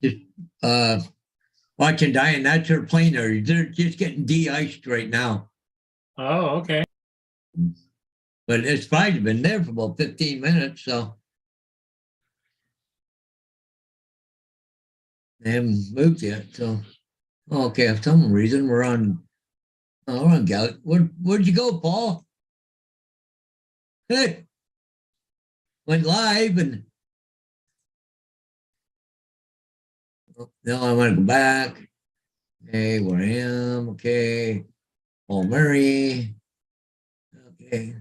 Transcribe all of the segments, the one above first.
Just watching Diane, that's her plane there. They're just getting de-iced right now. Oh, okay. But it's probably been there for about 15 minutes, so they haven't moved yet. So okay, for some reason we're on Gal. Where'd you go, Paul? Hey, went live and now I want to go back. Okay, where I am. Okay, Paul Murray. Okay.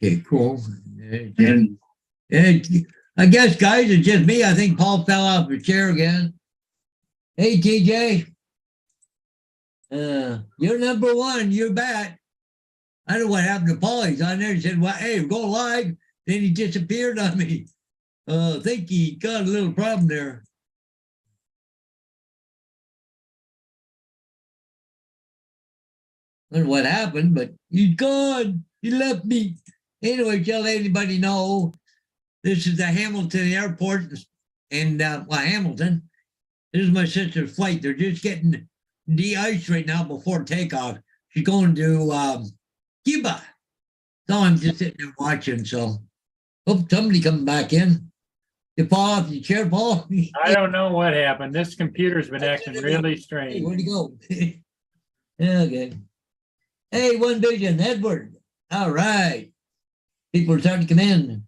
Okay, cool. And I guess, guys, it's just me. I think Paul fell off the chair again. Hey, TJ. You're number one. You're back. I don't know what happened to Paul. He's on there. He said, well, hey, go live. Then he disappeared on me. I think he got a little problem there. I don't know what happened, but he's gone. He left me. Anyway, tell anybody know this is the Hamilton Airport in Hamilton. This is my sister's flight. They're just getting de-iced right now before takeoff. She's going to Cuba. So I'm just sitting there watching. So hope somebody coming back in. You fall off your chair, Paul? I don't know what happened. This computer's been acting really Hey, strange. where'd he go? Okay. Hey, One Vision, Edward. All right. People are starting to come in.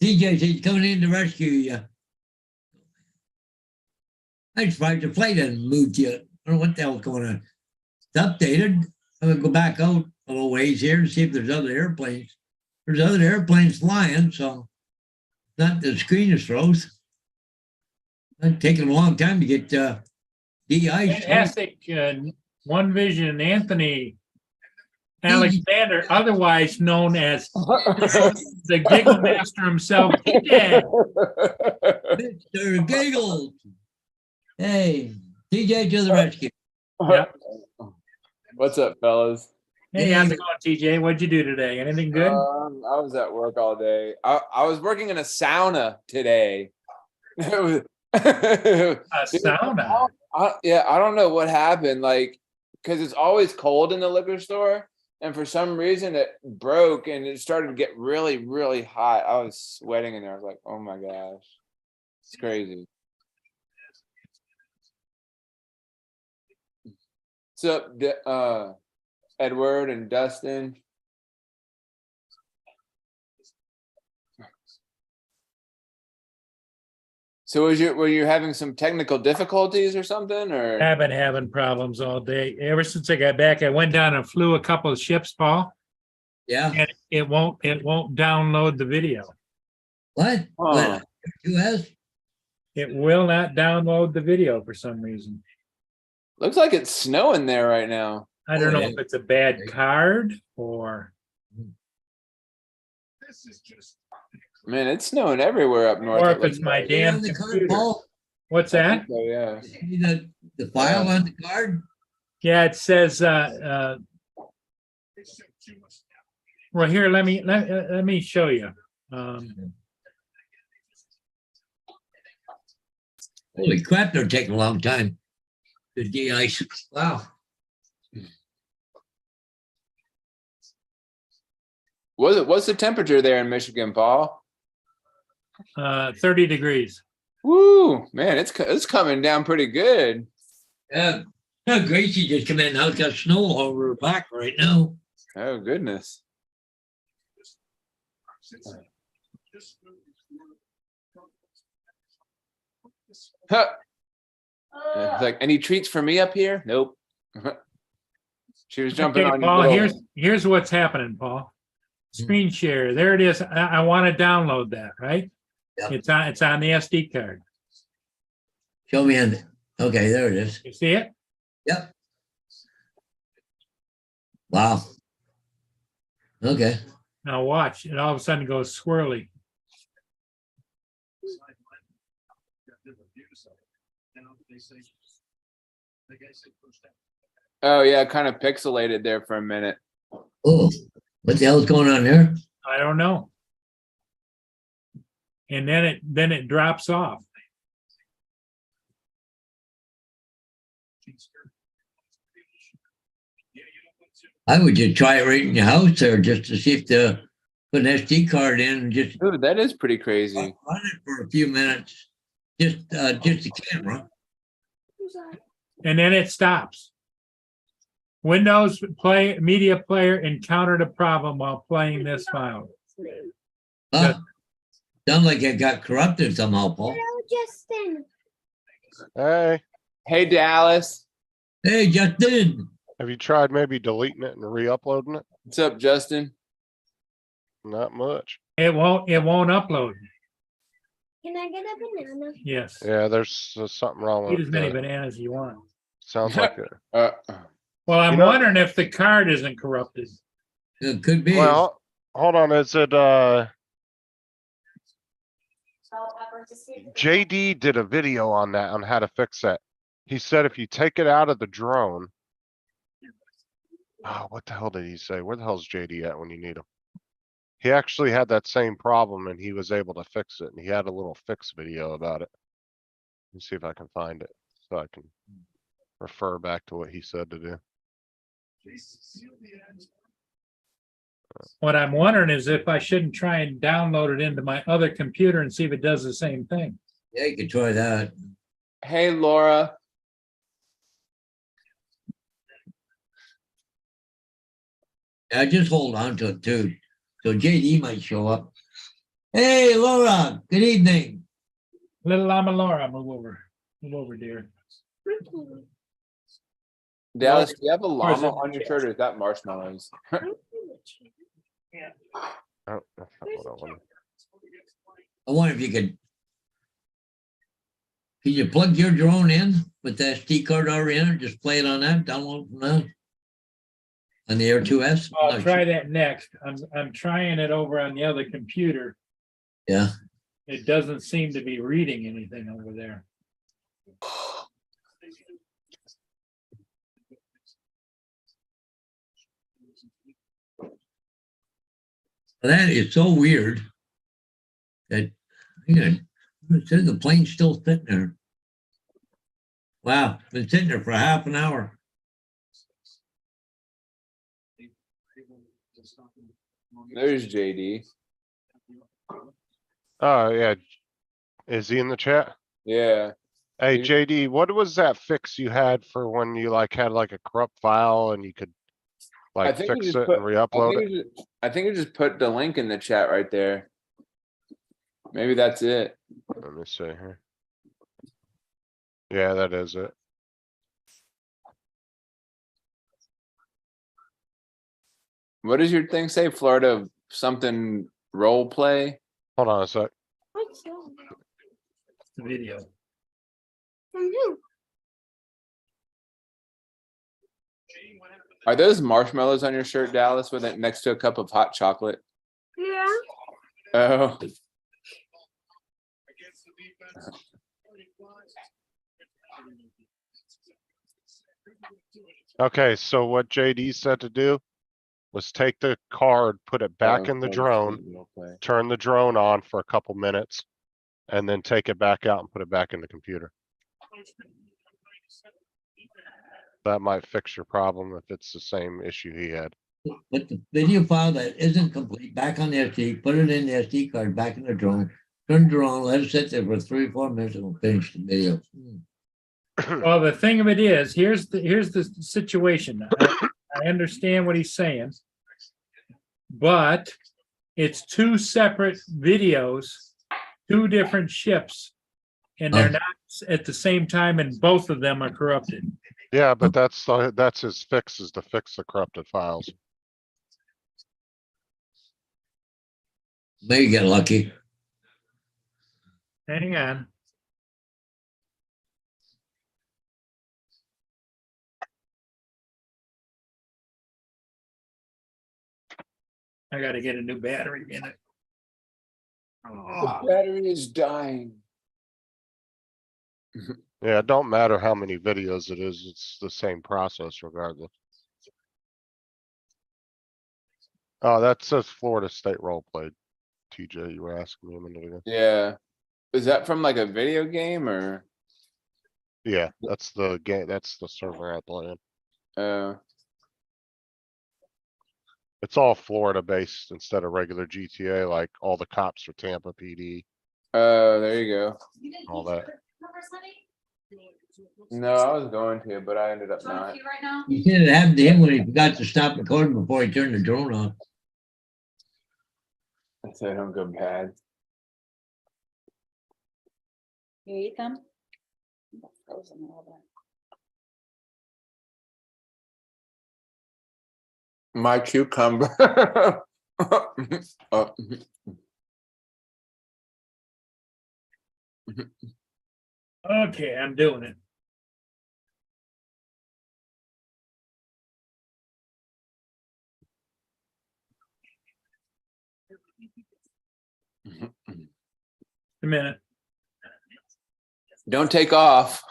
DJ says he's coming in to rescue you. I'm surprised the flight hasn't moved yet. I don't know what the hell's going on. It's updated. I'm going to go back out a little ways here and see if there's other airplanes. There's other airplanes flying, so not the screen is froze. It's taking a long time to get de-iced. Fantastic. One Vision, Anthony Alexander, otherwise known as the Giggle Master himself. Yeah. Mr. Giggles. Hey, TJ to the rescue. Yep. What's up, fellas? Hey, how's it going, TJ? What'd you do today? Anything good? I was at work all day. I was working in a sauna today. A sauna? I don't know what happened. Like, because it's always cold in the liquor store. And for some reason it broke and it started to get really, really hot. I was sweating in there. I was like, oh my gosh. It's crazy. What's up, Edward and Dustin? So were you having some technical difficulties or something, or? I've been having problems all day. Ever since I got back, I went down and flew a couple of ships, Paul. Yeah. And it won't download the video. What? Oh. US? It will not download the video for some reason. Looks like it's snowing there right now. I don't know yeah. if it's a bad card or. This is just. Man, it's snowing everywhere up north. Or if it's my damn On the card, computer. Paul? What's that? So, yeah. See the file on the card? Yeah, it says, well, here, let me show you. Holy crap, they're taking a long time. The de-ice. Wow. What's the temperature there in Michigan, Paul? 30 degrees. Woo, man, it's coming down pretty good. Yeah. Gracie just come in. Now it's got snow all over her back right now. Oh goodness. Huh. It's like, any treats for me up here? Nope. She was jumping Okay, on Paul, your here's what's happening, Paul. Screen share. There it is. I want to download that, right? Yep. It's on the SD card. Show me in. Okay, there it is. You see it? Yep. Wow. Okay. Now watch. It all of a sudden goes swirly. Oh yeah, kind of pixelated there for a minute. Oh, what the hell's going on there? I don't know. and then it drops off. I would just try it right in your house there just to see if the put an SD card in and just Dude, that is pretty crazy. run it for a few minutes. Just the camera. And then it stops. Windows Media Player encountered a problem while playing this file. Huh? Sounds like it got corrupted somehow, Paul. Hello, Justin. Hey, Hey, Dallas. Hey, Justin. have you tried maybe deleting it and re-uploading it? What's up, Justin? Not much. It won't upload. Can I get a banana? Yes. Yeah, there's something wrong Eat with as many it. bananas as you want. Sounds like it. Well, I'm You know- wondering if the card isn't corrupted. It could be. Well, hold on, is it, JD did a video on that, on how to fix that. He said if you take it out of the drone. Oh, what the hell did he say? Where the hell's JD at when you need him? He actually had that same problem and he was able to fix it, and he had a little fix video about it. Let me see if I can find it, so I can refer back to what he said to do. What I'm wondering is if I shouldn't try and download it into my other computer and see if it does the same thing. Yeah, you could try that. Hey, Laura. Yeah, just hold on to it too. So JD might show up. Hey, Laura, good evening. Little Llama Laura, move over. Move over, dear. Dallas, do you have a Or is llama it- on your shirt or is that marshmallows? Oh, that's not what I wanted. I wonder if you could. Can you plug your drone in with the SD card already in it? Just play it on that, download from that? On the Air 2S? I'll try that next. I'm trying it over on the other computer. Yeah. It doesn't seem to be reading anything over there. That is so weird. That, it says the plane's still sitting there. Wow, been sitting there for half an hour. There's JD. Oh, yeah. Is he in the chat? Yeah. Hey, You- JD, what was that fix you had for when you like had like a corrupt file and you could like think you fix just it put- and re-upload it? I think you just put the link in the chat right there. Maybe that's it. Let me see here. Yeah, that is it. What does your thing say? Florida something role play? Hold on a sec. What's that? The video. From who? Are those marshmallows on your shirt, Dallas, with it next to a cup of hot chocolate? Yeah. Oh, Okay, so what JD said to do was take the card, put it back in the drone, Role play. turn the drone on for a couple minutes, and then take it back out and put it back in the computer. That might fix your problem if it's the same issue he had. Put the video file that isn't complete back on the SD, put it in the SD card, back in the drone, turn the drone, let it sit there for 3 or 4 minutes and we'll finish the video. Well, the thing of it is, here's the situation. I understand what he's saying. But it's 2 separate videos, 2 different ships. And they're Oh. not at the same time, and both of them are corrupted. Yeah, but that's his fix, is to fix the corrupted files. Maybe get lucky. Hang on. I gotta get a new battery in it. The battery is dying. Yeah, it don't matter how many videos it is, it's the same process regardless. Oh, that says Florida State role played. TJ, you were asking me a minute ago. Yeah. Is that from like a video game or? Yeah, that's the game, that's the server I play in. It's all Florida based instead of regular GTA, like all the cops are Tampa PD, There you go. all that. No, I was going to, but I ended up not. Right now? You said it happened to him when he forgot to stop recording before he turned the drone on. I said don't go bad. You eat them? That's frozen a little bit. My cucumber. Oh, Okay, I'm doing it. A minute. don't take off.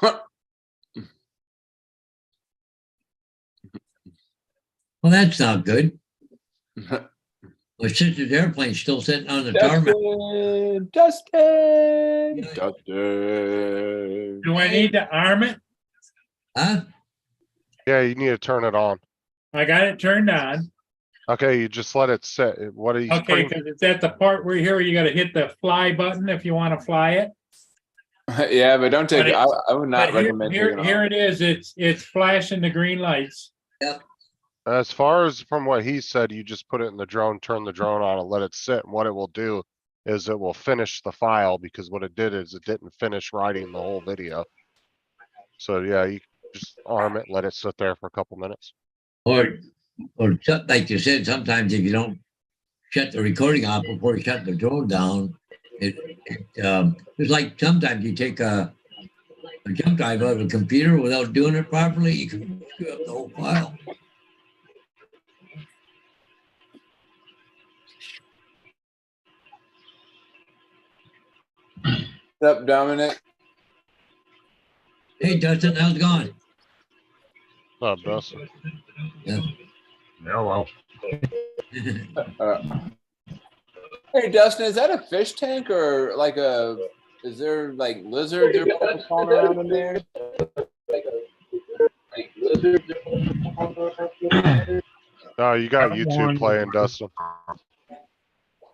Well, that's not good. My sister's airplane's still sitting on the tarmac. Dustin, Dustin. Do I need to arm it? Huh? Yeah, you need to turn it on. I got it turned on. Okay, you just let it sit. What are you? Okay, because it's at the part where you gotta hit the fly button if you want to fly it. Yeah, but don't take But it. I would not But here, recommend here, taking it here off. it is. It's flashing the green lights. As far as from what he said, you just put it in the drone, turn the drone on and let it sit. And what it will do is it will finish the file because what it did is it didn't finish writing the whole video. So yeah, you just arm it, let it sit there for a couple minutes. Or like you said, sometimes if you don't shut the recording off before you shut the drone down, it's like sometimes you take a jump drive out of a computer without doing it properly, you can screw up the whole file. What's up, Dominic? Hey, Dustin, how's it going? Oh, Dustin. Hello. Hey, Dustin, is that a fish tank or like is there like lizards or whatever crawling around in there? Oh, you got I'm YouTube on- playing, Dustin.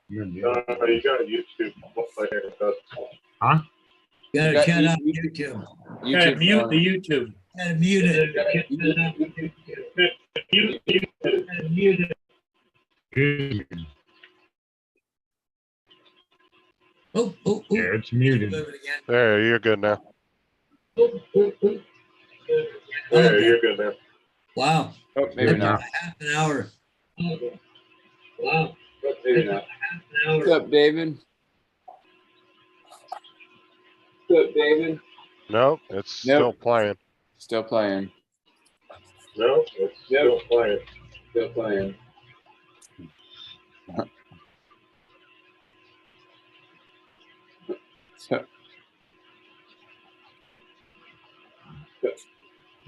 You got YouTube. You gotta got shut up YouTube- YouTube. Gotta mute going. the YouTube. Gotta mute it. Oh, oh, Yeah, oh. it's muted. Move it again. There, you're good now. Okay. good now. Wow. Oh, maybe That's not. half an hour. Wow. Maybe not. What's up, David? What's up, David? Nope, it's Nope. still playing. Still playing. No, it's still playing. Still playing.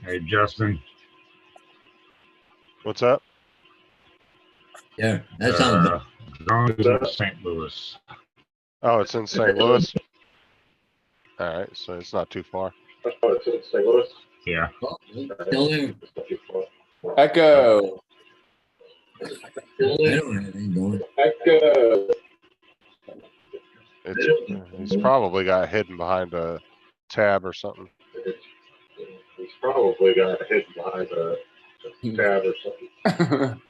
Hey, Justin. What's up? Yeah, that sounds good. Drone is in St. Louis. Oh, it's in St. Louis. Alright, so it's not too far. Oh, it's in St. Louis? Yeah. Still there. Echo. I don't have anything going. Echo. He's probably got hidden behind a tab or something. He's probably got hidden behind a tab or something.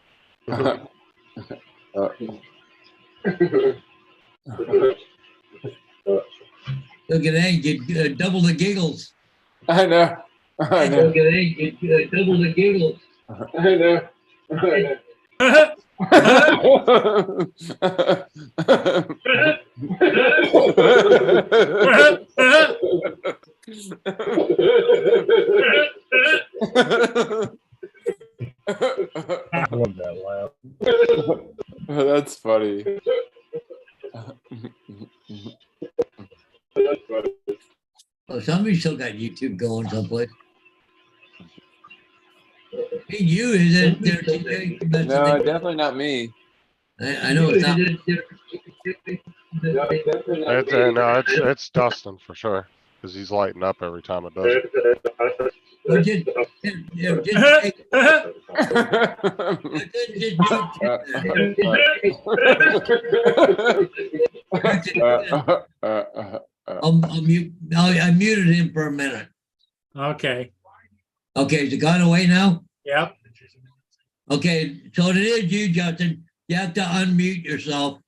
Look at that, get double the giggles. I know. I know. Look at that, get double the giggles. I know. I I love that laugh. That's funny. Oh, somebody still got YouTube going someplace. Hey, you, is it there? No, definitely not me. I know it's not. It's Dustin for sure, because he's lighting up every time it does it. Or just, just take, I muted him for a minute. Okay, Okay, is it gone away now? yep. Okay, so it is you, Justin. You have to unmute yourself.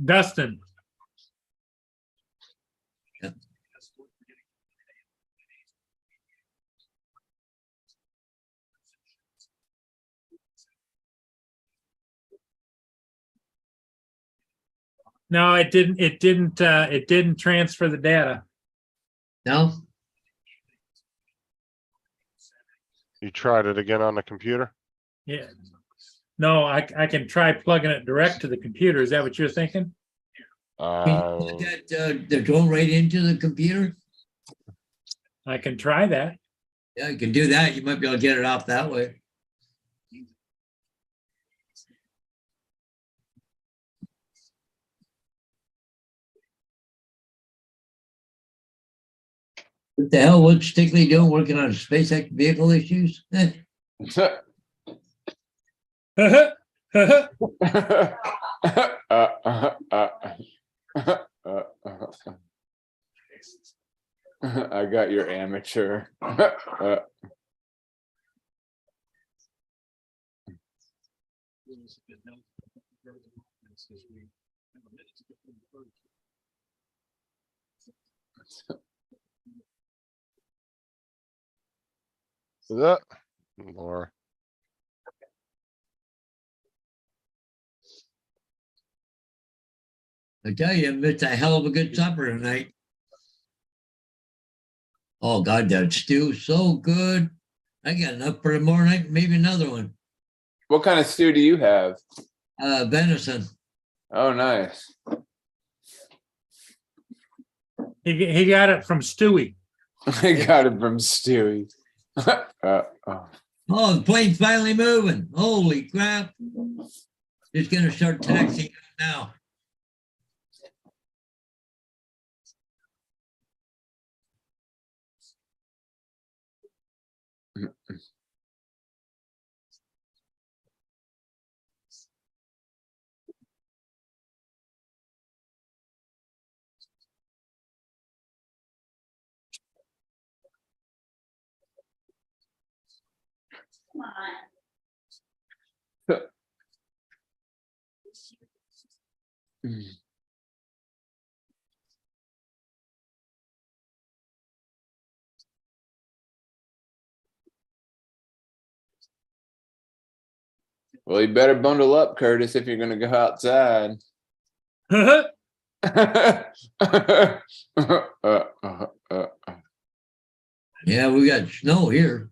Dustin. Yep. No, it didn't transfer the data. No? You tried it again on the computer? Yeah. No, I can try plugging it direct to the computer. Is that what you're thinking? Can you Uh, put that, the drone right into the computer? I can try that. Yeah, you can do that. You might be able to get it off that way. What the hell, what's Stickley doing working on SpaceX vehicle issues? I got your amateur. is that? Laura. I tell you, it's a hell of a good supper tonight. Oh God, that stew so good. I got enough for tomorrow night, maybe another one. What kind of stew do you have? Venison. Oh, nice. He got it from Stewie. I got it from Stewie. Oh, the plane's finally moving. Holy crap. Just gonna start taxiing now. Come on. Well, you better bundle up, Curtis, if you're gonna go outside. Yeah, we got snow here.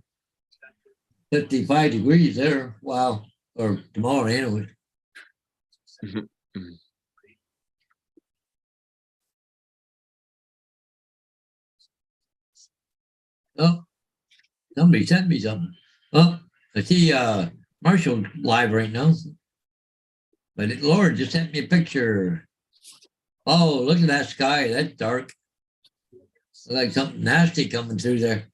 55 degrees there. Wow. Or tomorrow anyway. Oh, somebody sent me something. Oh, I see Marshall live right now. But Laura just sent me a picture. Oh, look at that sky. That's dark. Looks like something nasty coming through there.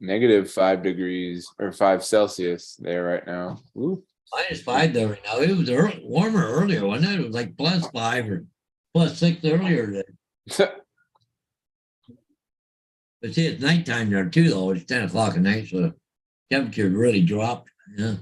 -5 degrees or 5 Celsius there right now. Ooh. -5 there right now. It was warmer earlier, wasn't it? It was like +5 or +6 earlier. But see, it's nighttime there too, though. It's 10 o'clock at night, so the temperature really dropped. Yeah.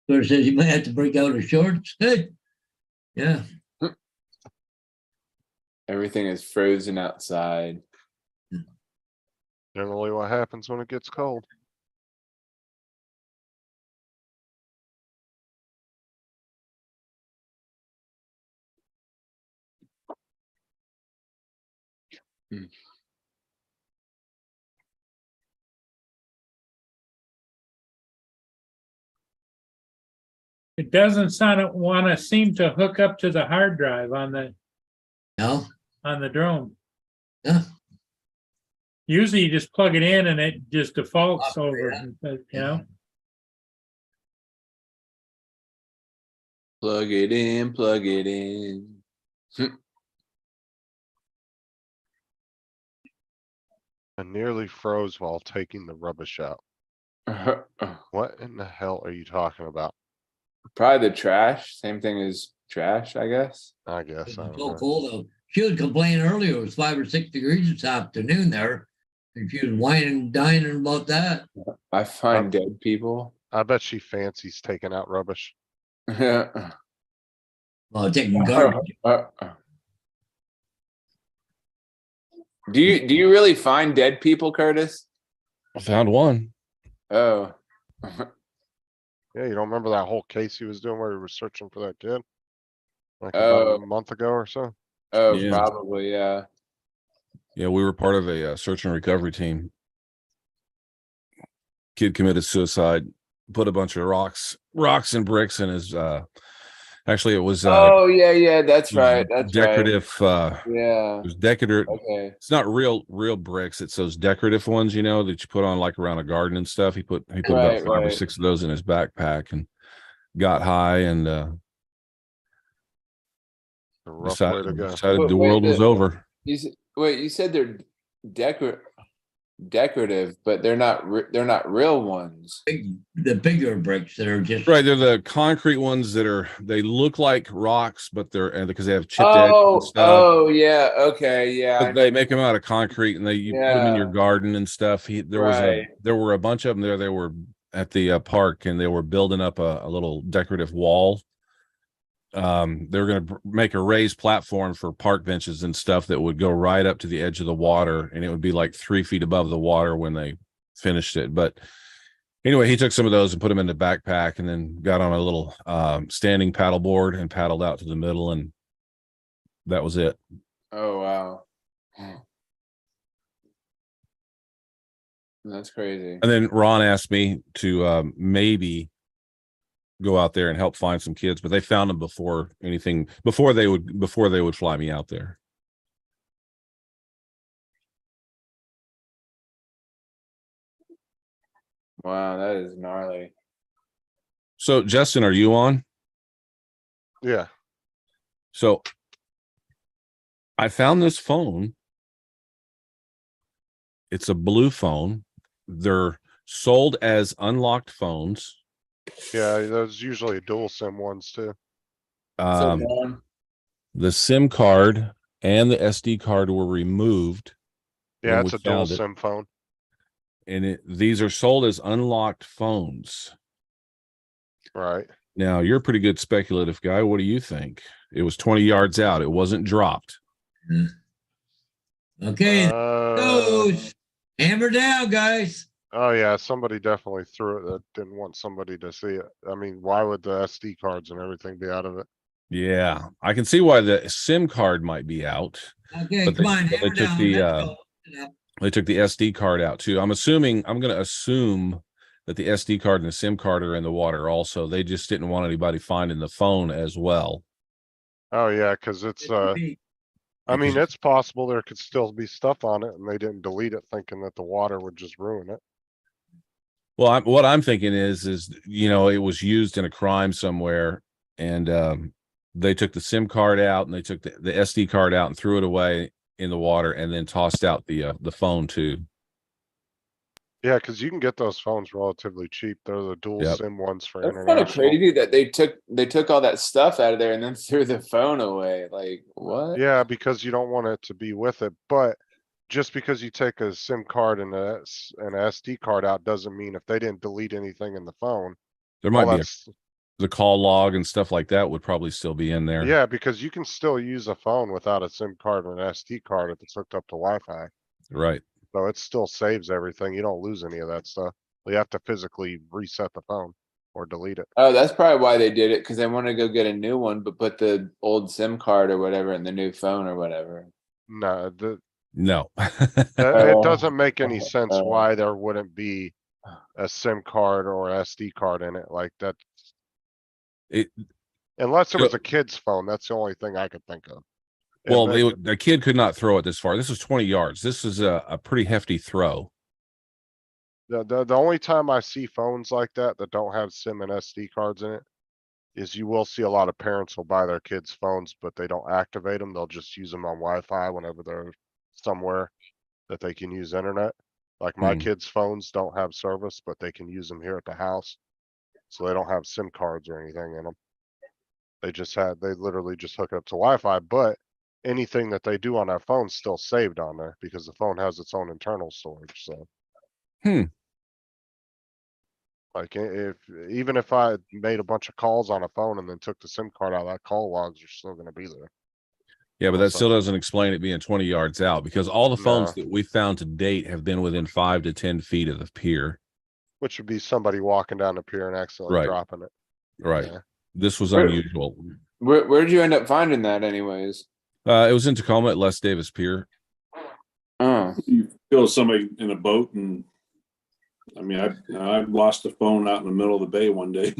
So it says you might have to break out of shorts. Good. Yeah. Everything is frozen outside. Generally what happens when it gets cold. It doesn't want to seem to hook up to the hard drive on No? the drone. Yeah. Usually you just plug it in and it just defaults Oh, over, yeah. you know? Plug it in, plug it in. I nearly froze while taking the rubbish out. What in the hell are you talking about? Probably the trash, same thing as trash, I guess. I guess, It's I don't so know. cold though. She was complaining earlier, it was 5 or 6 degrees this afternoon there. And she was whining and dining about that. I find dead people. I bet she fancies taking out rubbish. Do Well, taking garbage. you really find dead people, Curtis? I found one. Oh. Yeah, you don't remember that whole case he was doing where he was searching for that kid? Like about Oh. a month ago or so? Oh, Yeah. probably, yeah. Yeah, we were part of a search and recovery team. Kid committed suicide, put a bunch of rocks and bricks in his, actually it was, Oh, yeah, that's right, that's decorative, right. Yeah, it was decorative. okay. It's not real bricks. It's those decorative ones, you know, that you put on like around a garden and stuff. He put about Right, 5 or right. 6 of those in his backpack and got high and A rough way to go. decided Wait, the world was over. Wait, you said they're decorative, but they're not real ones. The bigger bricks that are just. Right, they're the concrete ones that they look like rocks, but they're because they have chipped edge and stuff. Oh, yeah, okay, yeah. But they make them out of concrete and you put them in your Yeah. garden and stuff. There were a bunch of them there. They were at the park and they were building up a little decorative wall. They were going to make a raised platform for park benches and stuff that would go right up to the edge of the water, and it would be like 3 feet above the water when they finished it. But anyway, he took some of those and put them in the backpack and then got on a little standing paddle board and paddled out to the middle, and that was it. Oh, wow. That's crazy. And then Ron asked me to maybe go out there and help find some kids, but they found them before they would fly me out there. Wow, that is gnarly. So Justin, are you on? Yeah, So I found this phone. It's a blue phone. They're sold as unlocked phones. yeah, there's usually dual SIM ones too. So, The SIM card and the SD card were removed. Yeah, when it's we a dual found it. SIM phone. And these are sold as unlocked phones. Right. Now, you're a pretty good speculative guy. What do you think? It was 20 yards out. It wasn't dropped. Okay, Uh, goes. Hammer down, guys. oh yeah, somebody definitely threw it that didn't want somebody to see it. I mean, why would the SD cards and everything be out of it? Yeah, I can see why the SIM card might be out. Okay, But come they- on, but they hammer took down. the, Let's go. They took the SD card out too. I'm going to assume that the SD card and the SIM card are in the water also. They just didn't want anybody finding the phone as well. Oh yeah, cuz it's I mean, it's possible there could still be stuff on it and they didn't delete it thinking that the water would just ruin it. Well, what I'm thinking is it was used in a crime somewhere, and they took the SIM card out and they took the SD card out and threw it away in the water, and then tossed out the phone too. Yeah, cuz you can get those phones relatively cheap. They're the dual Yep. SIM ones for that's kind of international. crazy that they took all that stuff out of there and then threw the phone away. Like, what? Yeah, because you don't want it to be with it, but just because you take a SIM card and an SD card out doesn't mean if they didn't delete anything in the phone. There all might be that's- the call log and stuff like that would probably still be in there. Yeah, because you can still use a phone without a SIM card and an SD card if it's hooked up to Wi-Fi. Right. So it still saves everything. You don't lose any of that stuff. You have to physically reset the phone or delete it. Oh, that's probably why they did it, because they want to go get a new one, but put the old SIM card or whatever in the new phone or whatever. No, No. It doesn't make any uh, sense uh. why there wouldn't be a SIM card or SD card in it like that. It, Unless it was So- a kid's phone, that's the only thing I could think of. well, And the kid could not throw it this far. This was 20 yards. This is a pretty hefty throw. the only time I see phones like that that don't have SIM and SD cards in it is you will see a lot of parents will buy their kids phones, but they don't activate them. They'll just use them on Wi-Fi whenever they're somewhere that they can use internet. Like my Hmm. kids' phones don't have service, but they can use them here at the house. So they don't have SIM cards or anything in them. They literally just hook it up to Wi-Fi, but anything that they do on that phone's still saved on there because the phone has its own internal storage, so. Hmm. Like even if I made a bunch of calls on a phone and then took the SIM card out, that call logs are still gonna be there. Yeah, but that Also- still doesn't explain it being 20 yards out because all the phones No. that we found to date have been within 5 to 10 feet of the pier. Which would be somebody walking down the pier and accidentally Right. dropping it. Right. Yeah. This was Where- unusual. Where'd you end up finding that anyways? It was in Tacoma at Les Davis Pier. Oh, You feel somebody in a boat and, I mean, I lost a phone out in the middle of the bay one day.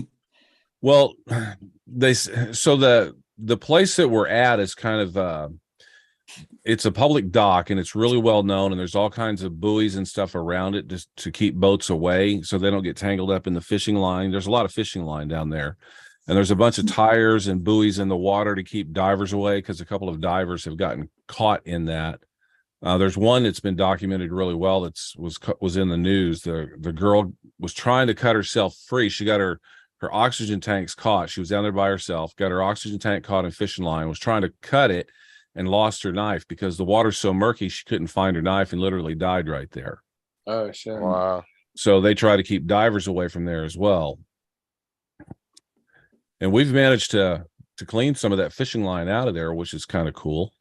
Well, so the place that we're at is kind of it's a public dock and it's really well known and there's all kinds of buoys and stuff around it just to keep boats away so they don't get tangled up in the fishing line. There's a lot of fishing line down there. And there's a bunch of tires and buoys in the water to keep divers away because a couple of divers have gotten caught in that. There's one that's been documented really well was in the news. The girl was trying to cut herself free. She got her oxygen tanks caught. She was down there by herself, got her oxygen tank caught in fishing line, was trying to cut it and lost her knife because the water's so murky she couldn't find her knife and literally died right there. oh shit. Wow. So they try to keep divers away from there as well. And we've managed to clean some of that fishing line out of there, which is kind of cool.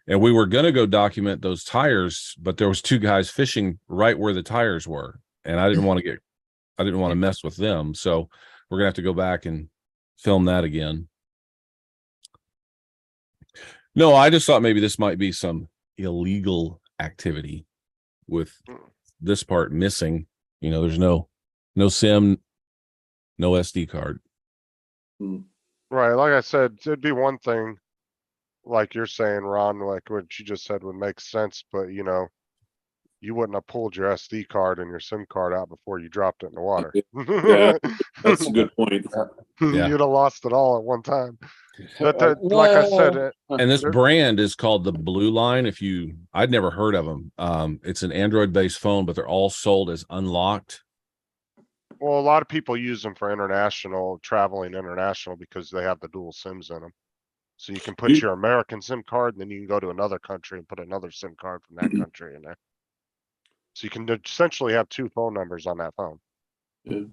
And we were going to go document those tires, but there was two guys fishing right where the tires were. And I didn't want to mess with them. So we're gonna have to go back and film that again. No, I just thought maybe this might be some illegal activity with this part missing. You know, there's no SIM, no SD card. Right, like I said, it'd be one thing, like you're saying, Ron, like what you just said would make sense, but you know, you wouldn't have pulled your SD card and your SIM card out before you dropped it in the water. Yeah, That's a good point. Yeah. You'd have lost it all at one time. But like I said, And this There- brand is called the Blue Line. I'd never heard of them. It's an Android based phone, but they're all sold as unlocked. well, a lot of people use them for traveling international because they have the dual SIMs in them. So you can put You- your American SIM card and then you can go to another country and put another SIM card from that country in there. So you can essentially have two phone numbers on that phone.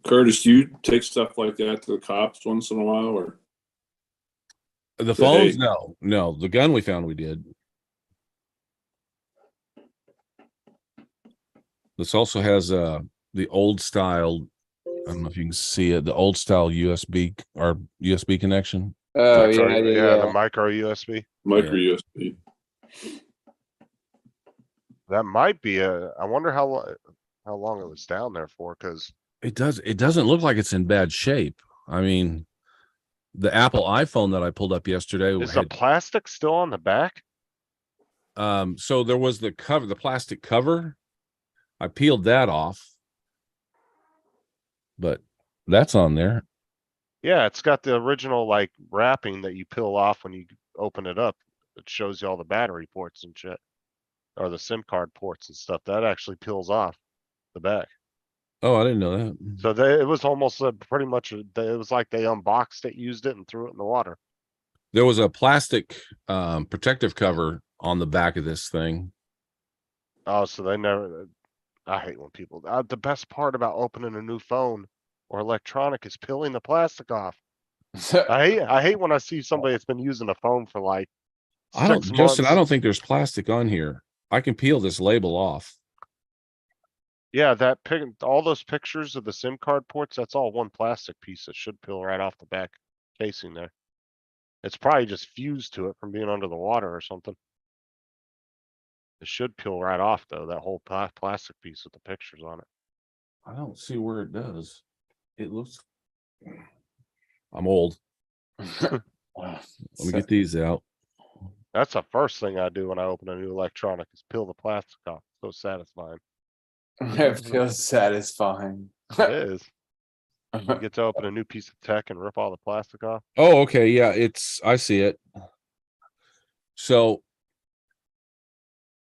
Curtis, do you take stuff like that to the cops once in a while, or? The Hey. phones, no. The gun we found, we did. This also has the old style. I don't know if you can see it. The old style USB or USB connection. Oh The micro USB. Micro USB. That might be I wonder how long it was down there for, because It doesn't look like it's in bad shape. I mean, the Apple iPhone that I pulled up yesterday is the plastic still on the back? so there was the plastic cover. I peeled that off. But that's on there. Yeah, it's got the original like wrapping that you peel off when you open it up. It shows you all the battery ports and shit. Or the SIM card ports and stuff. That actually peels off the back. Oh, I didn't know that. So it was almost pretty much, it was like they unboxed it, used it and threw it in the water. There was a plastic protective cover on the back of this thing. Oh, so I hate when people, the best part about opening a new phone or electronic is peeling the plastic off. I hate when I see somebody that's been using a phone for like 6 Justin, I months. don't think there's plastic on here. I can peel this label off. Yeah, all those pictures of the SIM card ports, that's all one plastic piece that should peel right off the back casing there. It's probably just fused to it from being under the water or something. It should peel right off though, that whole plastic piece with the pictures on it. I don't see where it does. It looks. I'm old. Let me get these out. That's the first thing I do when I open a new electronic is peel the plastic off. So satisfying. It feels satisfying. It is. You get to open a new piece of tech and rip all the plastic off. Oh, okay. Yeah, I see it. So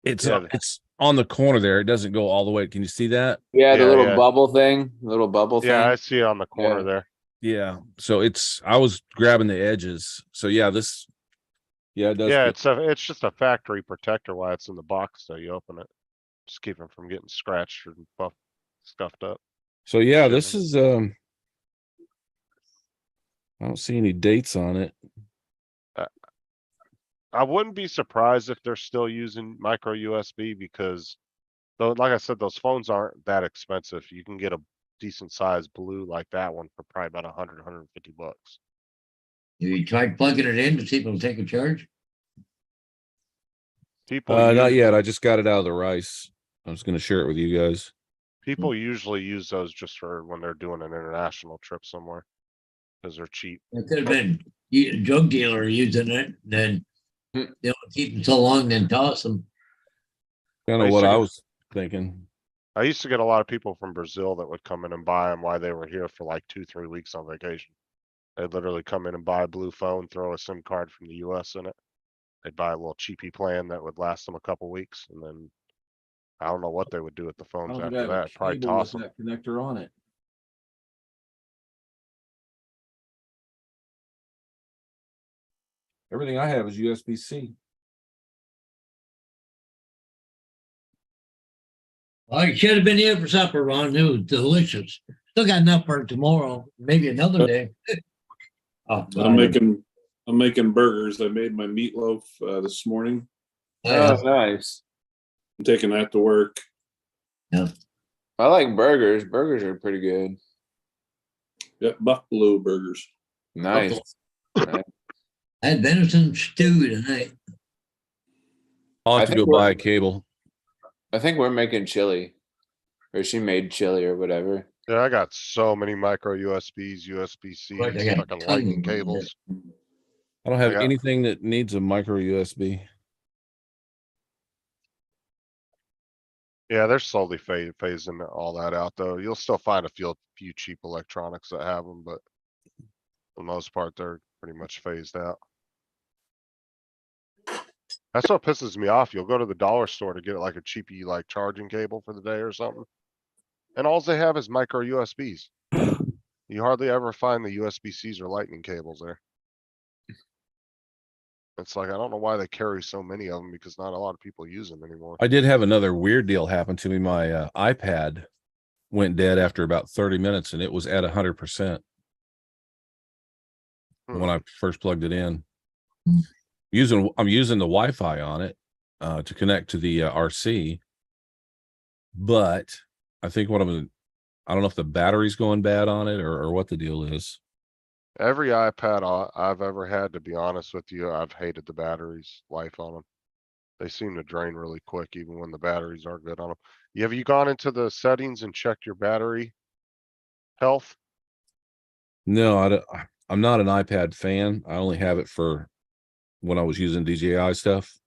it's Yeah. it's on the corner there. It doesn't go all the way. Can you see that? Yeah, the Yeah, little yeah. bubble thing, little bubble Yeah, I thing. see it on the corner Yeah. there. Yeah. So I was grabbing the edges. So yeah, it does. Yeah, feel- it's just a factory protector while it's in the box, so you open it. Just keep them from getting scratched or scuffed up. So yeah, Shipping. this is I don't see any dates on it. I wouldn't be surprised if they're still using micro USB because though, like I said, those phones aren't that expensive. You can get a decent sized blue like that one for probably about 150 bucks. You tried plugging it in to see if it'll take a charge? People Not use- yet. I just got it out of the rice. I was going to share it with you guys. People usually use those just for when they're doing an international trip somewhere because they're cheap. It could have been a drug dealer using it, then Hmm. they'll keep them so long, then toss them. Kind I of used what to I get- was thinking. I used to get a lot of people from Brazil that would come in and buy them while they were here for like 2-3 weeks on vacation. They'd literally come in and buy a blue phone, throw a SIM card from the US in it. They'd buy a little cheapy plan that would last them a couple weeks, and then I don't know what they would do with the phones after that. Probably toss them. Connector on it. Everything I have is USB-C. Well, you should have been here for supper, Ron. It was delicious. Still got enough for tomorrow, maybe another day. Oh, I'm making burgers. I made my meatloaf this morning. Oh, nice. I'm taking that to work. I like burgers. Burgers are pretty good. Yep, Buffalo burgers. Nice. Nice. I had venison stew tonight. I'll I have to think go buy we're- a cable. I think we're making chili, or she made chili or whatever. Yeah, I got so many micro USBs, USB-Cs, Right, I got fucking tons lightning of them. cables. I don't have I got- anything that needs a micro USB. Yeah, they're slowly phasing all that out though. You'll still find a few cheap electronics that have them, but for the most part, they're pretty much phased out. That's what pisses me off. You'll go to the dollar store to get like a cheapy like charging cable for the day or something. And all they have is micro USBs. You hardly ever find the USB-Cs or lightning cables there. It's like, I don't know why they carry so many of them because not a lot of people use them anymore. I did have another weird deal happen to me. My iPad went dead after about 30 minutes and it was at 100% when I first plugged it in. I'm using the Wi-Fi on it to connect to the RC, but I think I don't know if the battery's going bad on it or what the deal is. Every iPad I've ever had, to be honest with you, I've hated the battery's life on them. They seem to drain really quick, even when the batteries are good on them. Have you gone into the settings and checked your battery health? No, I'm not an iPad fan. I only have it for when I was using DJI stuff.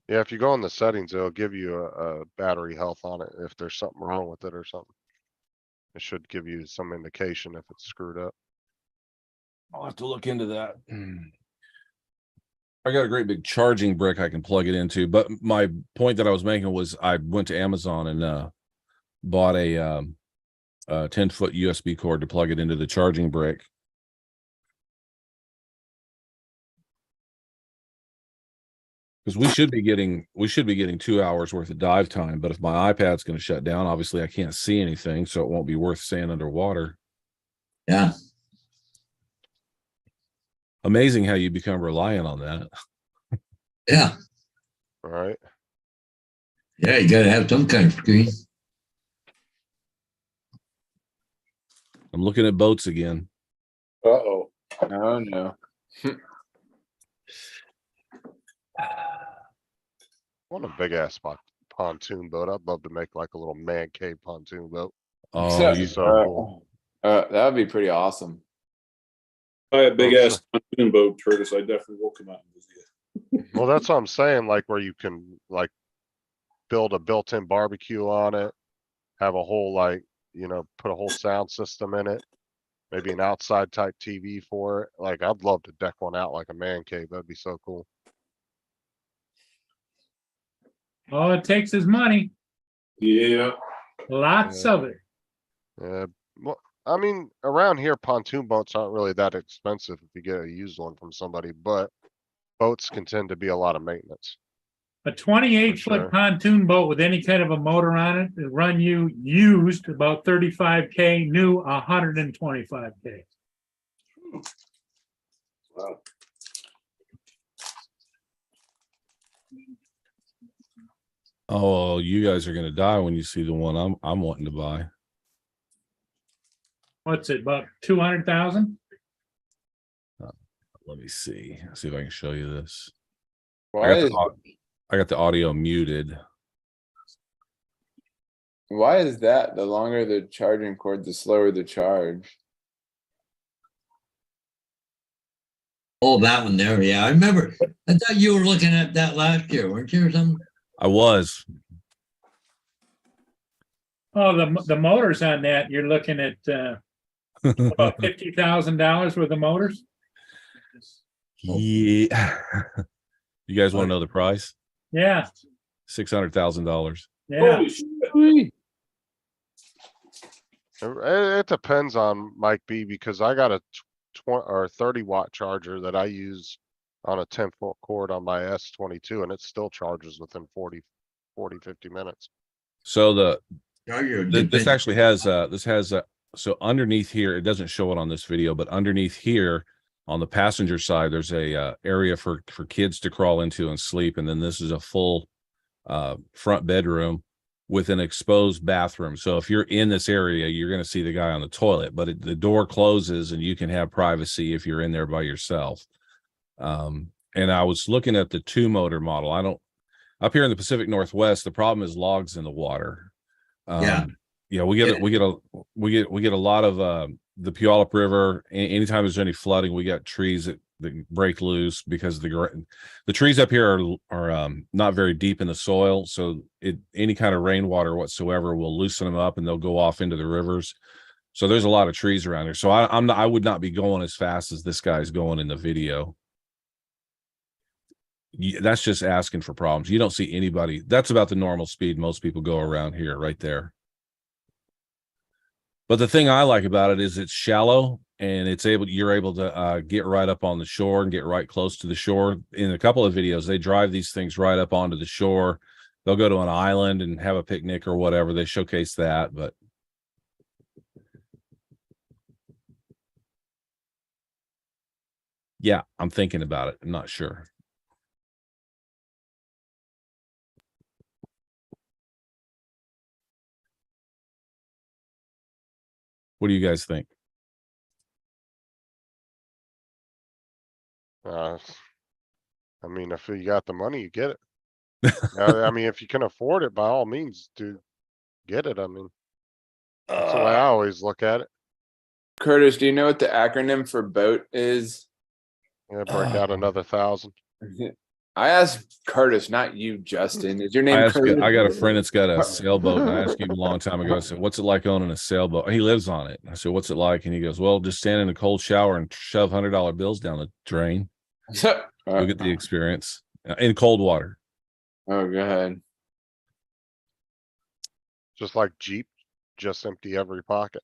Yeah, if you go in the settings, it'll give you a battery health on it if there's something wrong with it or something. It should give you some indication if it's screwed up. I'll have to look into that. I got a great big charging brick I can plug it into, but my point that I was making was I went to Amazon and bought a 10-foot USB cord to plug it into the charging brick. Because we should be getting 2 hours worth of dive time, but if my iPad's going to shut down, obviously I can't see anything, so it won't be worth staying underwater. Yeah. Amazing how you become reliant on that. Yeah. All right. Yeah, you gotta have some kind of screen. I'm looking at boats again. Uh-oh. Oh no. Want a big ass pontoon boat. I'd love to make like a little man cave pontoon boat. Oh, you, So cool. That would be pretty awesome. Buy a big ass pontoon boat, Curtis. I definitely will come out and visit you. Well, that's what I'm saying, like where you can like build a built-in barbecue on it, have a whole like, you know, put a whole sound system in it, maybe an outside type TV for it. Like I'd love to deck one out like a man cave. That'd be so cool. All it takes is money, Yeah. lots Yeah. of it. Well, I mean, around here, pontoon boats aren't really that expensive if you get a used one from somebody, but boats can tend to be a lot of maintenance. A 28-foot sure. pontoon boat with any kind of a motor on it will run you used about 35K, new 125K. Wow. oh, you guys are gonna die when you see the one I'm wanting to buy. What's it, about 200,000? Let me see. See if I can show you this. Why is I got the audio muted. that? The longer the charging cord, the slower the charge. Oh, that one there. Yeah, I remember. I thought you were looking at that last year, weren't you, or something? I was. Oh, the motors on that, you're looking at about $50,000 worth of motors? Yeah. You guys want to know the price? Yeah, $600,000. yeah. Holy shit. It depends on Mike B because I got a 20 or 30-watt charger that I use on a 10-foot cord on my S22 and it still charges within 40, 50 minutes. So This this actually has so underneath here, it doesn't show it on this video, but underneath here on the passenger side, there's a area for kids to crawl into and sleep. And then this is a full front bedroom with an exposed bathroom. So if you're in this area, you're going to see the guy on the toilet, but the door closes and you can have privacy if you're in there by yourself. And I was looking at the 2-motor model. Up here in the Pacific Northwest, the problem is logs in the water. Yeah, we get a lot of the Puyallup River. Anytime there's any flooding, we got trees that break loose because the trees up here are not very deep in the soil. So any kind of rainwater whatsoever will loosen them up and they'll go off into the rivers. So there's a lot of trees around here. So I would not be going as fast as this guy's going in the video. That's just asking for problems. You don't see anybody. That's about the normal speed most people go around here, right there. But the thing I like about it is it's shallow and you're able to get right up on the shore and get right close to the shore. In a couple of videos, they drive these things right up onto the shore. They'll go to an island and have a picnic or whatever. They showcase that, but yeah, I'm thinking about it. I'm not sure. What do you guys think? I mean, if you got the money, you get it. I mean, if you can afford it, by all means, do get it. I mean, that's the way I always look at it. Curtis, do you know what the acronym for boat is? Yeah, break out another 1,000. I asked Curtis, not you, Justin. Is your name Curtis? I got a friend that's got a sailboat, and I asked him a long time ago. I said, "What's it like owning a sailboat?" He lives on it. I said, "What's it like?" And he goes, "Well, just stand in a cold shower and shove $100 bills down the drain. You'll get the experience in cold water." Oh, go ahead. Just like Jeep, just empty every pocket.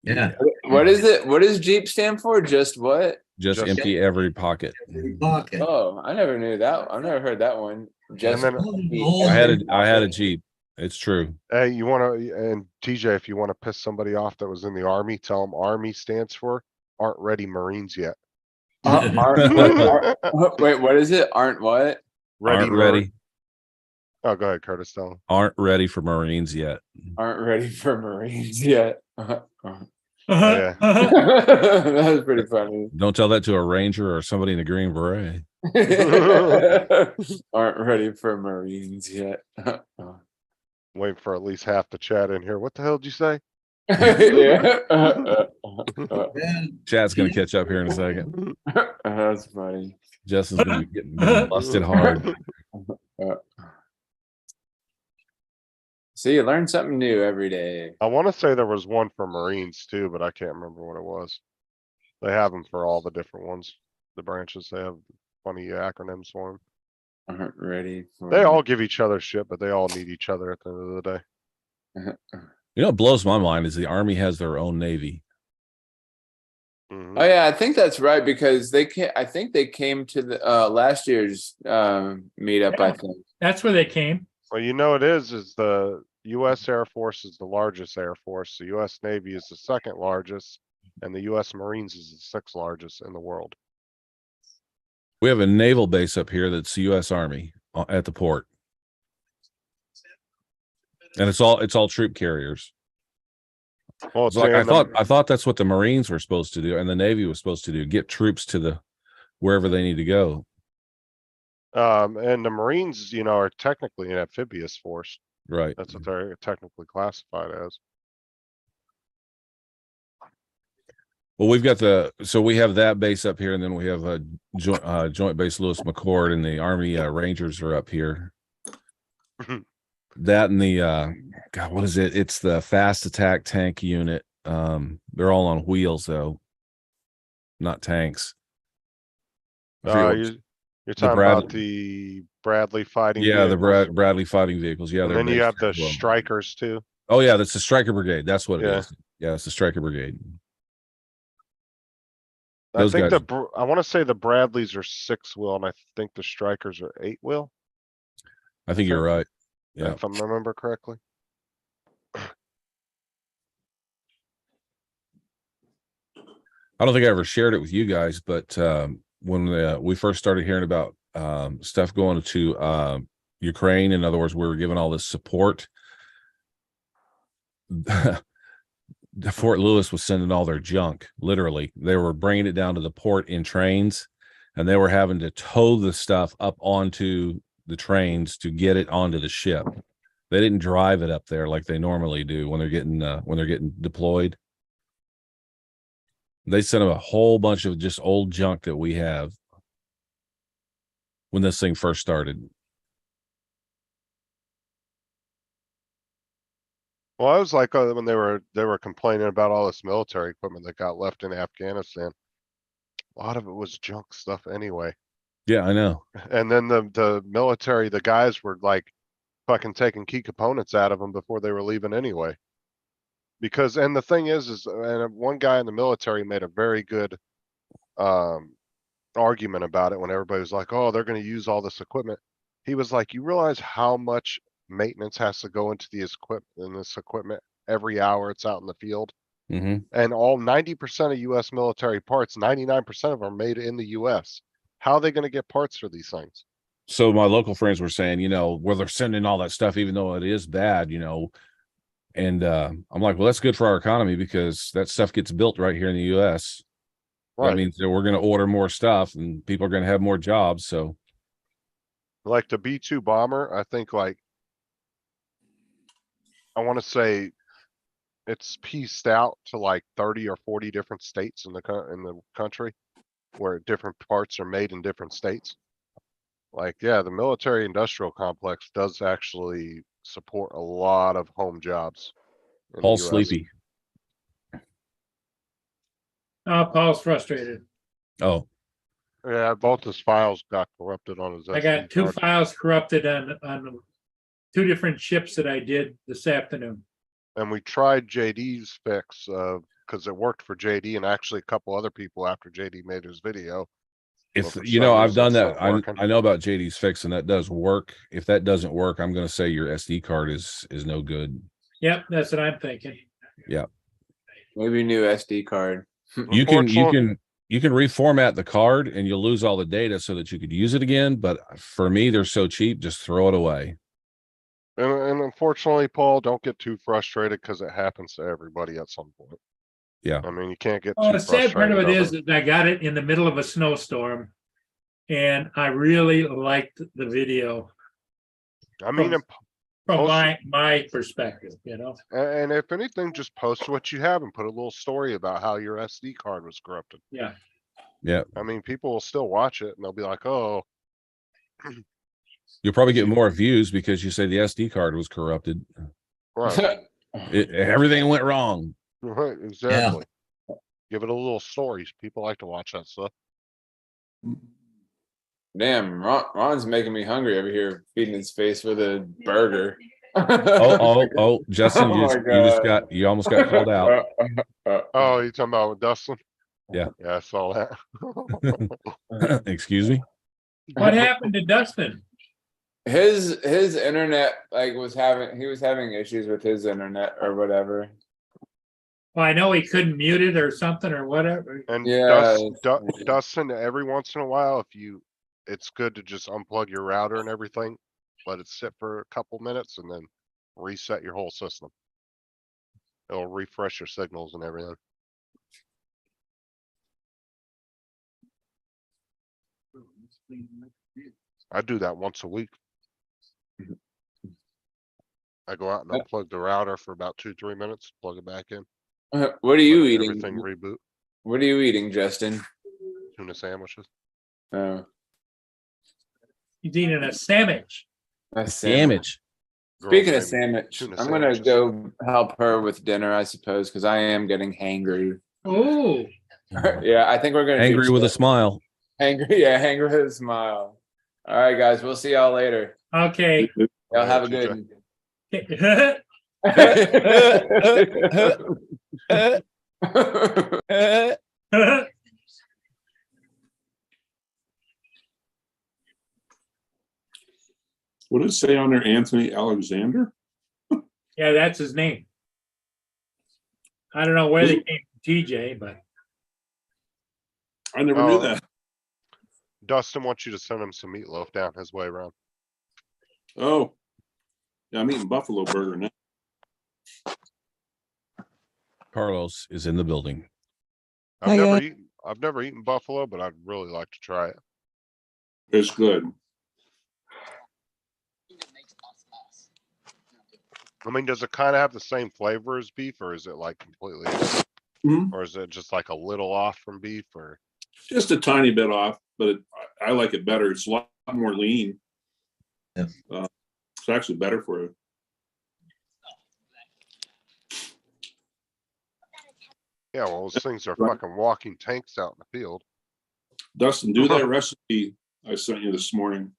Yeah. What is it? What does Jeep stand for? Just what? Just empty every pocket. Every pocket. Oh, I never knew that. I've never heard that one. Just then- I had a Jeep. It's true. Hey, you want to, and TJ, if you want to piss somebody off that was in the Army, tell them Army stands for aren't ready Marines yet. Wait, what is it? Aren't what? Aren't ready. Oh, go ahead, Curtis. Tell them. Aren't ready for Marines yet. Aren't ready for Marines yet. Uh-huh, yeah. uh-huh. That was pretty funny. Don't tell that to a ranger or somebody in the Green Beret. Aren't ready for Marines yet. Waiting for at least half the chat in here. What the hell did you say? Yeah. Yeah, Chad's gonna catch up here in a second. That's funny. Justin's gonna be getting busted hard. See, you learn something new every day. I want to say there was one for Marines too, but I can't remember what it was. They have them for all the different ones, the branches. They have funny acronyms for them. Aren't ready for. They all give each other shit, but they all need each other at the end of the day. You know what blows my mind is the Army has their own Navy. Mhm. Oh yeah, I think that's right because they can. I think they came to the last year's meetup. I think. That's where they came. Well, you know, it is the US Air Force is the largest Air Force. The US Navy is the second largest, and the US Marines is the sixth largest in the world. We have a naval base up here that's the U.S. Army at the port, and it's all troop carriers. Well, It's like I in the- thought that's what the Marines were supposed to do, and the Navy was supposed to do: get troops to the wherever they need to go. And the Marines, you know, are technically an amphibious force. Right. That's what they're technically classified as. Well, we have that base up here, and then we have a joint base Lewis McChord, and the Army Rangers are up here. That and the God, what is it? It's the fast attack tank unit. They're all on wheels though, not tanks. I forget what- You're talking about the Bradley fighting. yeah, the vehicles. Bradley fighting vehicles. Yeah, And they're then you based have here the as well. Strikers too. Oh yeah, that's the Striker Brigade. That's what it Yeah. is. Yeah, it's the Striker Brigade. I Those think guys- I want to say the Bradleys are 6-wheel, and I think the Strikers are 8-wheel, I think you're right. Yeah. if I remember correctly. I don't think I ever shared it with you guys, but when we first started hearing about stuff going to Ukraine, in other words, we were given all this support. Fort Lewis was sending all their junk. Literally, they were bringing it down to the port in trains, and they were having to tow the stuff up onto the trains to get it onto the ship. They didn't drive it up there like they normally do when they're getting deployed. They sent them a whole bunch of just old junk that we have when this thing first started. Well, I was like when they were complaining about all this military equipment that got left in Afghanistan. A lot of it was junk stuff anyway. Yeah, I know. And then the military, the guys were like fucking taking key components out of them before they were leaving anyway. Because, and the thing is and one guy in the military made a very good argument about it when everybody was like, oh, they're going to use all this equipment. He was like, you realize how much maintenance has to go into this equipment every hour it's out in the field? Mm-hmm. And all 90% of US military parts, 99% of them are made in the US. How are they going to get parts for these things? So my local friends were saying, well, they're sending all that stuff, even though it is bad, and I'm like, well, that's good for our economy because that stuff gets built right here in the US. That Right. means that we're going to order more stuff and people are going to have more jobs. So Like the B-2 bomber, I think I want to say it's pieced out to like 30 or 40 different states in the country where different parts are made in different states. Like, yeah, the military industrial complex does actually support a lot of home jobs. in the Paul's US. sleepy. Paul's frustrated. Oh, Yeah, both his files got corrupted on his. I got SD 2 card. files corrupted on 2 different ships that I did this afternoon. And we tried JD's fix, cause it worked for JD and actually a couple other people after JD made his video. if Well, for you some know, I've reason done it's that. not working. I know about JD's fix, and that does work. If that doesn't work, I'm going to say your SD card is no good. Yep, that's what I'm thinking. Maybe a new SD card. You can Unfortunately- reformat the card and you'll lose all the data so that you could use it again. But for me, they're so cheap, just throw it away. And unfortunately, Paul, don't get too frustrated because it happens to everybody at some point. I mean, you can't get Well, too the sad part of frustrated it over is that I got it in the middle of a snowstorm. And I really liked the video I mean, from Post- my perspective, you know? and if anything, just post what you have and put a little story about how your SD card was corrupted. Yeah. I mean, people will still watch it and they'll be like, oh, You'll probably get more views because you say the SD card was corrupted. right, Everything went wrong. right, exactly. Give it a little story. People like to watch that stuff. Damn, Ron's making me hungry over here, feeding his face with a burger. Justin, Oh my you almost got called out. Oh, you talking about Dustin? Yeah. Yeah, I saw that. Excuse me. What happened to Dustin? His internet he was having issues with his internet or whatever. Well, I know he couldn't mute it or something or whatever. And Yeah, Dustin, every once in a while, it's good to just unplug your router and everything, let it sit for a couple minutes and then reset your whole system. It'll refresh your signals and everything. I do that once a week. I go out and unplug the router for about 2-3 minutes, plug it back in. What are you let eating? Everything reboot. What are you eating, Justin? Tuna sandwiches. Oh, He's eating a sandwich. a sandwich. Girls Speaking of say sandwich, tuna I'm gonna sandwiches. go help her with dinner, I suppose, because I am getting hangry. Oh, Yeah, I think we're gonna do Angry with a smile. Angry, yeah, angry with a smile. All right, guys, we'll see y'all later. okay. Y'all have a TJ. good. What did it say on there, Anthony Alexander? Yeah, that's his name. I don't know where they came from TJ, but I never Oh. knew that. Dustin wants you to send him some meatloaf down his way around. Oh. Yeah, I'm eating Buffalo Burger now. Carlos is in the building. I've never eaten buffalo, but I'd really like to try it. It's good. I mean, does it kind of have the same flavor as beef, or is it like completely, Mhm. or is it just like a little off from beef, or? Just a tiny bit off, but I like it better. It's a lot more lean. Yep. It's actually better for you. Yeah, well, those things are fucking walking tanks out in the field. Dustin, do that recipe I sent you this morning.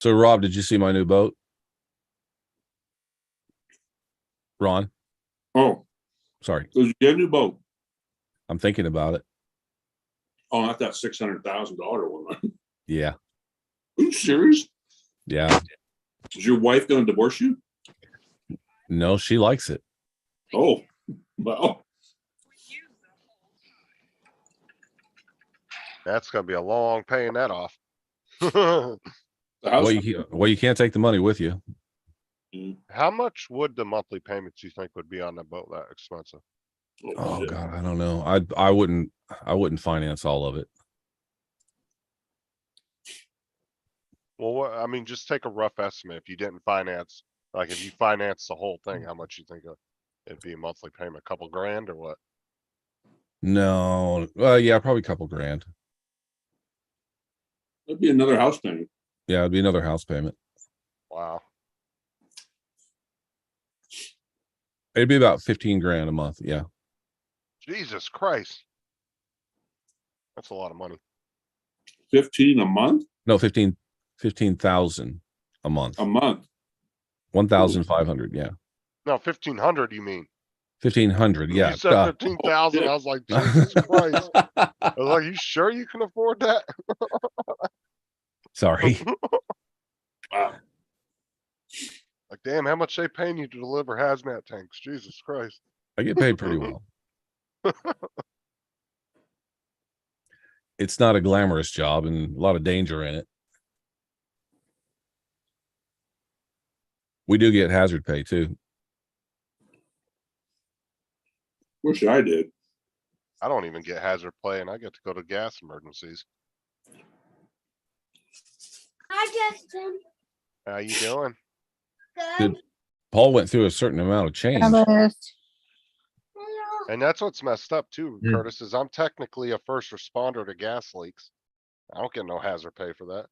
So, Rob, did you see my new boat? Ron, Oh, sorry. so you get a new boat. I'm thinking about it. Oh, not that $600,000 one. Yeah. Are you serious? Yeah. Is your wife going to divorce you? No, she likes it. Oh, well, That's gonna be a long paying that off. the house. Well, you can't take the money with you. How much would the monthly payments you think would be on the boat that expensive? Oh shit. God, I don't know. I wouldn't finance all of it. Well, I mean, just take a rough estimate. If you didn't finance, like if you finance the whole thing, how much you think it'd be a monthly payment? A couple grand or what? No. Well, yeah, probably a couple grand. That'd be another house payment. Yeah, it'd be another house payment. Wow. It'd be about 15 grand a month. Yeah. Jesus Christ. That's a lot of money. 15 a month? No, 15,000 a month. A month. 1,500. Yeah. No, 1,500 you mean? 1,500. Yeah. You said 15,000. I was like, Jesus Christ. I was like, you sure you can afford that? Sorry. Wow. Like, damn, how much they paying you to deliver hazmat tanks? Jesus Christ. I get paid pretty well. It's not a glamorous job and a lot of danger in it. We do get hazard pay too. Wish I did. I don't even get hazard pay and I get to go to gas emergencies. Hi, Justin. How you doing? Good. Good. Paul went through a certain amount of change. Hello. And that's what's messed up too, Yeah. Curtis, is I'm technically a first responder to gas leaks. I don't get no hazard pay for that.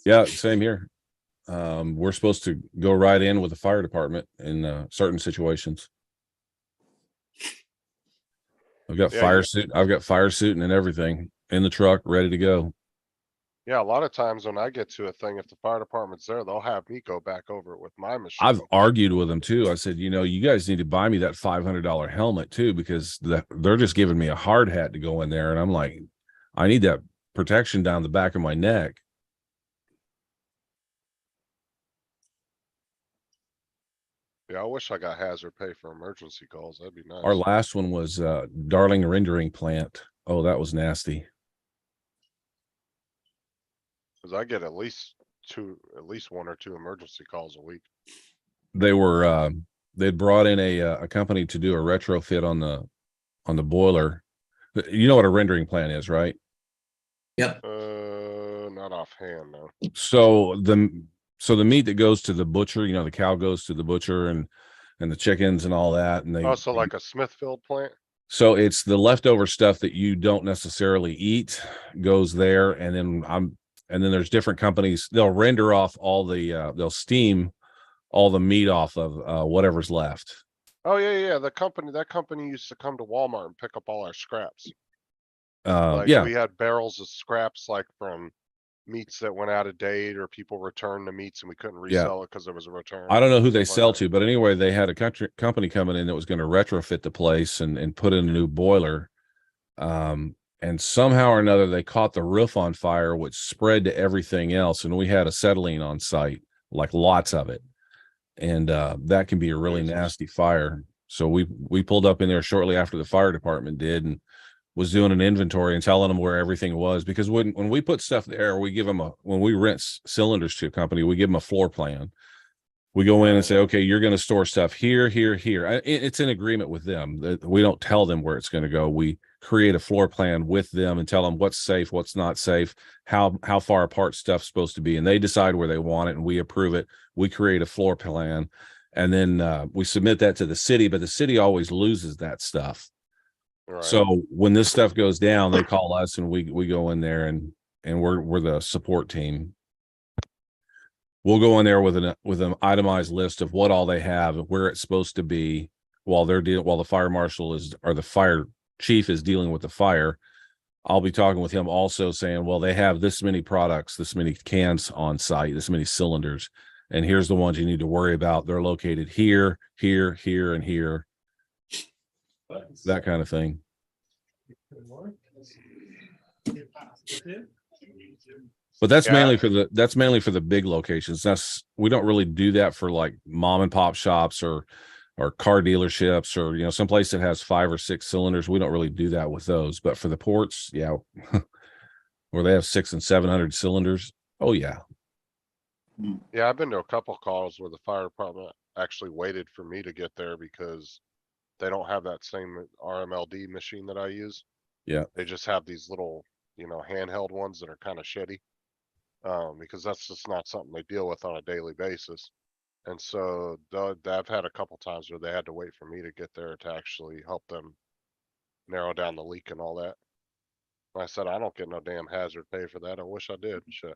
Yeah, same here. We're supposed to go right in with the fire department in certain situations. I've got Yeah, fire you- suit. I've got fire suiting and everything in the truck, ready to go. Yeah, a lot of times when I get to a thing, if the fire department's there, they'll have me go back over it with my machine. I've argued with them too. I said, you guys need to buy me that $500 helmet too, because they're just giving me a hard hat to go in there. And I'm like, I need that protection down the back of my neck. Yeah, I wish I got hazard pay for emergency calls. That'd be nice. Our last one was Darling Rendering Plant. Oh, that was nasty. Cause I get at least one or two emergency calls a week. They were they'd brought in a company to do a retrofit on the boiler. You know what a rendering plant is, right? Yep. Not offhand, no. So the meat that goes to the butcher, the cow goes to the butcher and the chickens and all that, and they Also like a Smithfield plant? so it's the leftover stuff that you don't necessarily eat goes there, and then there's different companies, they'll render off all the they'll steam all the meat off of whatever's left. Oh, yeah. That company used to come to Walmart and pick up all our scraps. Like Yeah, we had barrels of scraps like from meats that went out of date or people returned the meats and we couldn't Yeah. resell it because there was a return. I don't know who they stuff like sell that. to, but anyway, they had a company coming in that was going to retrofit the place and put in a new boiler. And somehow or another, they caught the roof on fire, which spread to everything else. And we had acetylene on site, like lots of it. And that can be a really Jesus. nasty fire. So we pulled up in there shortly after the fire department did and was doing an inventory and telling them where everything was. Because when we put stuff there, we give them when we rent cylinders to a company, we give them a floor plan. We go in and say, okay, you're going to store stuff here, here, here. It's in agreement with them. We don't tell them where it's going to go. We create a floor plan with them and tell them what's safe, what's not safe, how far apart stuff's supposed to be. And they decide where they want it and we approve it. We create a floor plan and then we submit that to the city, but the city always loses that stuff. Right. So when this stuff goes down, they call us and we go in there and we're the support team. We'll go in there with an itemized list of what all they have and where it's supposed to be while the fire marshal or the fire chief is dealing with the fire. I'll be talking with him also saying, well, they have this many products, this many cans on site, this many cylinders, and here's the ones you need to worry about. They're located here, here, here, and here. That kind of thing. But that's Yeah. mainly for the big locations. We don't really do that for like mom and pop shops or car dealerships or someplace that has 5 or 6 cylinders. We don't really do that with those. But for the ports, yeah, where they have 600 and 700 cylinders. Oh yeah. Yeah, I've been to a couple calls where the fire department actually waited for me to get there because they don't have that same RMLD machine that I use. Yeah. They just have these little, handheld ones that are kind of shitty. Because that's just not something they deal with on a daily basis. And so I've had a couple times where they had to wait for me to get there to actually help them narrow down the leak and all that. And I said, I don't get no damn hazard pay for that. I wish I did. Shit.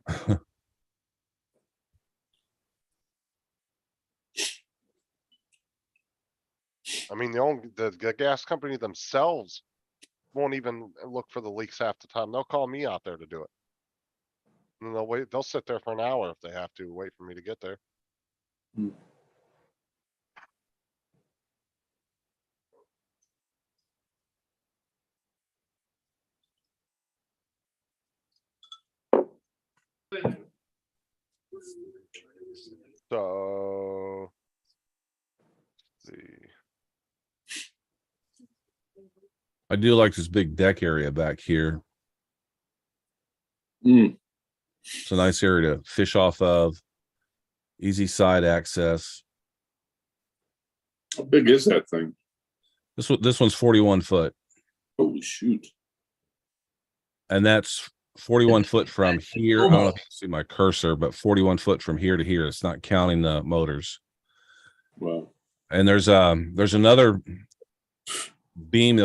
I mean, the gas company themselves won't even look for the leaks half the time. They'll call me out there to do it. And they'll sit there for an hour if they have to wait for me to get there. So, let's see. I do like this big deck area back here. Mm. It's a nice area to fish off of. Easy side access. How big is that thing? This one's 41 foot, Holy shoot. and that's 41 foot from here. I don't know if you can see my cursor, but 41 foot from here to here. It's not counting the motors. Wow. And there's another beam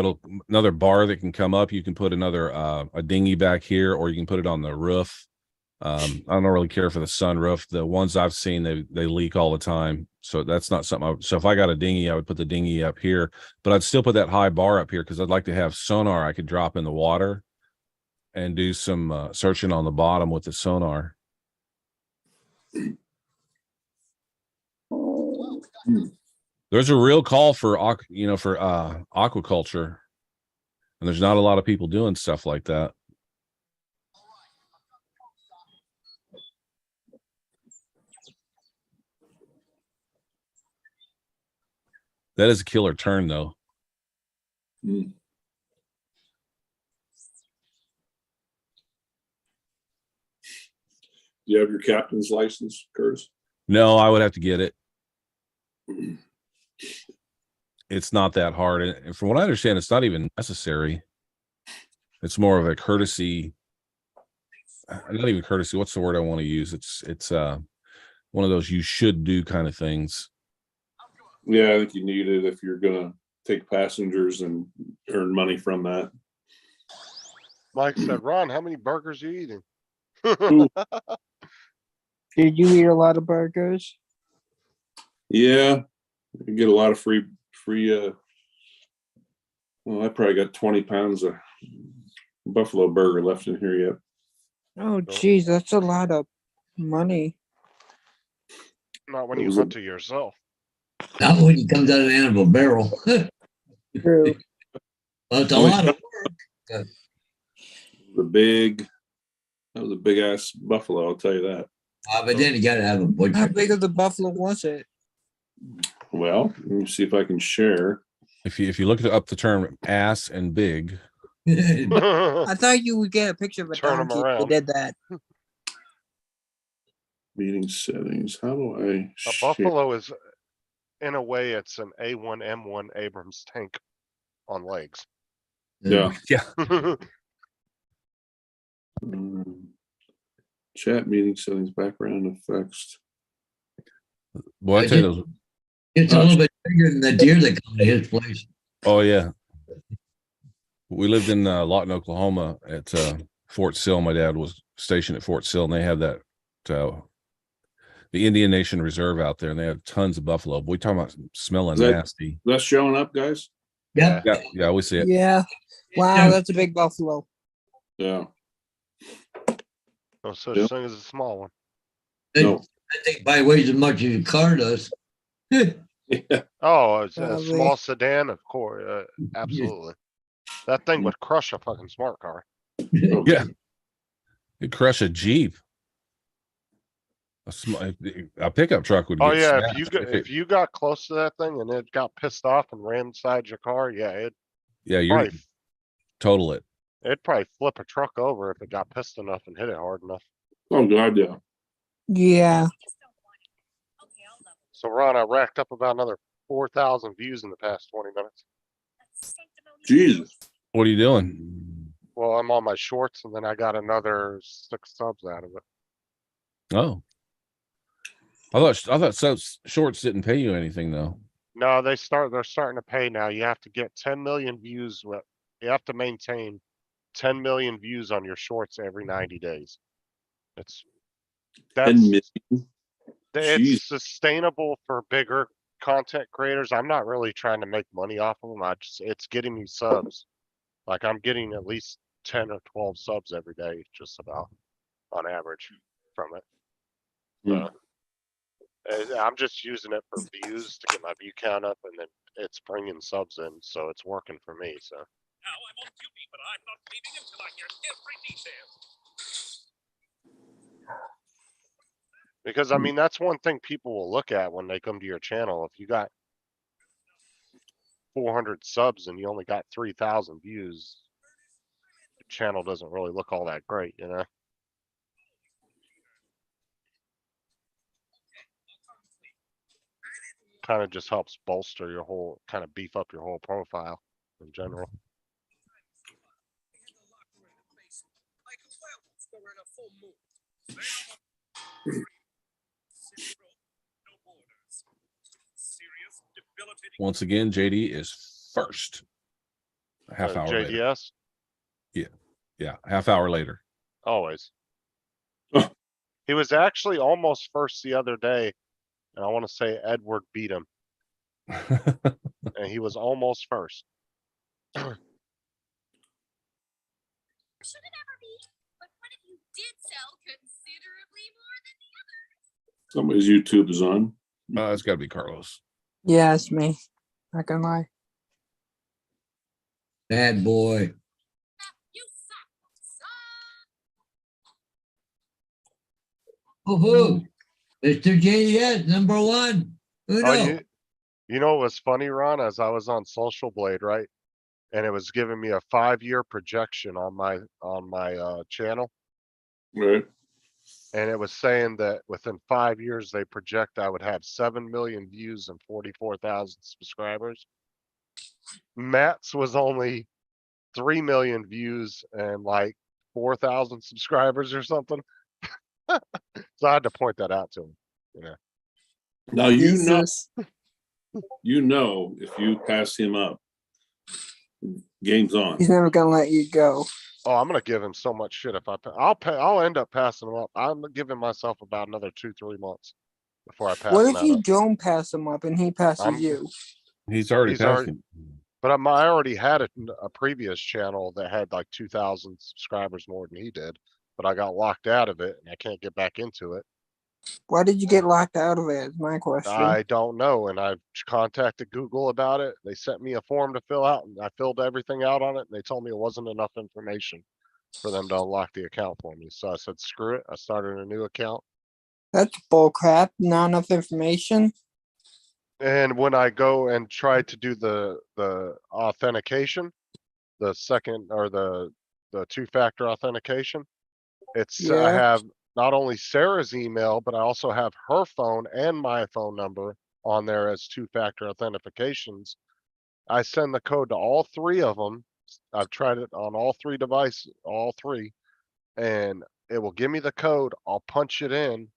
another bar that can come up. You can put another a dinghy back here, or you can put it on the roof. I don't really care for the sunroof. The ones I've seen, they leak all the time, so that's not something. So if I got a dinghy, I would put the dinghy up here, but I'd still put that high bar up here because I'd like to have sonar I could drop in the water and do some searching on the bottom with the sonar. There's a real call for aquaculture, and there's not a lot of people doing stuff like that. That is a killer turn, though. Mm. Do you have your captain's license, Curtis? No, I would have to get it. It's not that hard, and from what I understand, it's not even necessary. It's more of a courtesy. Not even courtesy. What's the word I want to use? It's one of those you should do kind of things. Yeah, I think you need it if you're gonna take passengers and earn money from that. Mike said, Ron, how many burgers are you eating? Did you eat a lot of burgers? Yeah, you get a lot of free. Well, I probably got 20 pounds of buffalo burger left in here yet. Oh, geez, that's a lot of money. Not when you hunt to yourself. Not when he comes out of the end of a barrel. True. Well, it's a lot of work. That was a big ass buffalo, I'll tell you that. But then you gotta have a butcher. How big of the buffalo was it? Well, let me see if I can share. If you look up the term ass and big, I thought you would get a picture of a Turn 'em donkey if around. you did that. Meeting settings. How do I A share? buffalo is, in a way, it's an A1M1 Abrams tank on legs. Yeah. yeah, Chat meeting settings, background effects. boy, I tell you those. It's a little bit bigger than the deer that come to his place. Oh yeah, we lived in Lawton, Oklahoma, at Fort Sill. My dad was stationed at Fort Sill, and they had that the Indian Nation Reserve out there, and they had tons of buffalo. We talking about smelling Is that- nasty. That's showing up, guys? Yep. Yeah, we see it. Yeah. Wow, that's a big buffalo. Yeah. No such Yep. thing as a small one. No. I think by weighs as much as a car does. Yeah. Oh, it's a Probably. small sedan, of course. Absolutely. That thing would crush a fucking smart car. Yeah, it crush a Jeep. A pickup truck would. Oh get yeah, smashed if you got close to that thing and it got pissed off and ran inside your car, yeah, you're probably, total it. it'd probably flip a truck over if it got pissed enough and hit it hard enough. Oh, God, yeah. Yeah. So Ron, I racked up about another 4,000 views in the past 20 minutes. Jesus. What are you doing? Well, I'm on my shorts and then I got another 6 subs out of it. Oh, I thought subs shorts didn't pay you anything though. No, they're starting to pay now. You have to get 10 million views. You have to maintain 10 million views on your shorts every 90 days. That's 10 million. Jeez. it's sustainable for bigger content creators. I'm not really trying to make money off of them. It's getting me subs. Like I'm getting at least 10 or 12 subs every day, just about on average from it. Hmm. I'm just using it for views to get my view count up, and then it's bringing subs in, so it's working for me. So Now I'm on duty, but I'm not leaving until I hear every detail. because I mean that's one thing people will look at when they come to your channel. If you got 400 subs and you only got 3,000 views, the channel doesn't really look all that great, you know. kind of just helps bolster your whole, kind of beef up your whole profile in general. Like a werewolf during a full moon. No borders. Serious, debilitating. Once again, JD is first. A half hour later. JDS, Yeah, half hour later. always. He was actually almost first the other day, and I want to say Edward beat him, and he was almost first. Shouldn't ever be, but one of you did sell considerably more than the other. Somebody's YouTube is on. It's got to be Carlos. Yeah, it's me. Not gonna lie. Bad boy. You suck, son. Woohoo! Mr. JDS, number one. Uno. Oh, you know what was funny, Ron? As I was on Social Blade, right? And it was giving me a 5-year projection on my channel. Right. And it was saying that within 5 years, they project I would have 7 million views and 44,000 subscribers. Matt's was only 3 million views and like 4,000 subscribers or something. So I had to point that out to him. You know. Now Jesus. you know if you pass him up, game's on. He's never gonna let you go. Oh, I'm gonna give him so much shit if I'll end up passing him up. I'm giving myself about another 2-3 months before I pass What him if you up. don't pass him up and he passes I'm- you? He's already He's passed already- him. But I already had a previous channel that had like 2,000 subscribers more than he did, but I got locked out of it and I can't get back into it. Why did you get locked out of it? Is my question. I don't know, and I've contacted Google about it. They sent me a form to fill out, and I filled everything out on it, and they told me it wasn't enough information for them to unlock the account for me. So I said, screw it. I started a new account. That's bull crap. Not enough information. And when I go and try to do the authentication, the second or the two-factor authentication, it's I Yeah. have not only Sarah's email, but I also have her phone and my phone number on there as two-factor authentications. I send the code to all three of them. I've tried it on all three devices, all three, and it will give me the code. I'll punch it in.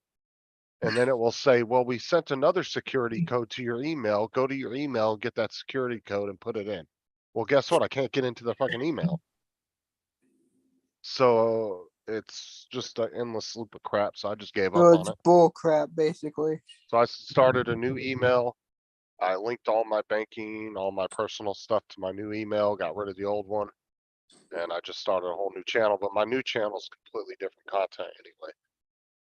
And then it will say, well, we sent another security code to your email. Go to your email, get that security code and put it in. Well, guess what? I can't get into the fucking email. So it's just an endless loop of crap. So I just gave So up on it's it. bull crap, basically. So I started a new email. I linked all my banking, all my personal stuff to my new email, got rid of the old one. And I just started a whole new channel, but my new channel is completely different content anyway.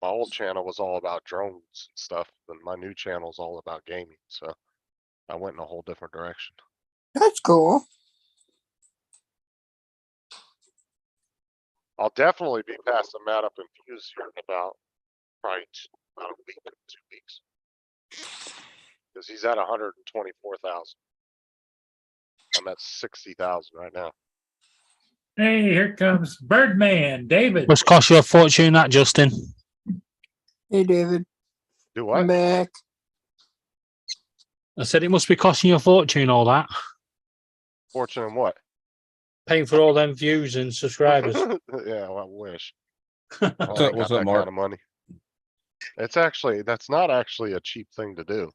My old channel was all about drones and stuff, and my new channel is all about gaming. So I went in a whole different direction. That's cool. I'll definitely be passing Matt up in views here in about a week or 2 weeks. Because he's at 124,000. I'm at 60,000 right now. Hey, here comes Birdman, David. Must cost you a fortune, that, Justin. Hey, David. Do I'm what? back. I said it must be costing you a fortune, all that. Fortune in what? Paying for all them views and subscribers. Yeah, well, I wish. What's up, What's Mark? Kind of money. That's not actually a cheap thing to do.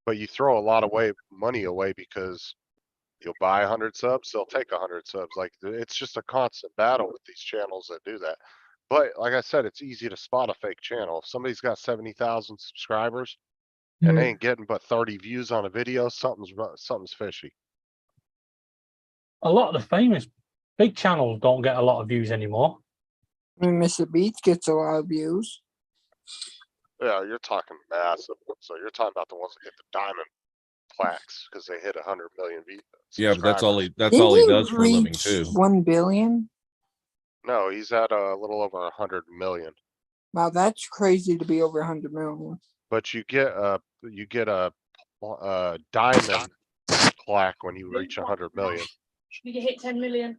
But you throw a lot of money away because you'll buy 100 subs, they'll take 100 subs. Like it's just a constant battle with these channels that do that. But like I said, it's easy to spot a fake channel. If somebody's got 70,000 subscribers and they ain't getting but 30 views on a video, something's fishy. A lot of the famous big channels don't get a lot of views anymore. I mean, Mr. Beats gets a lot of views. Yeah, you're talking massive. So you're talking about the ones that get the diamond plaques because they hit 100 million views. Yeah, but that's all he Didn't does for a living reach too. 1 billion? No, he's at a little over 100 million. Wow, that's crazy to be over 100 million. But you get a diamond plaque when you reach 100 million. You hit 10 million.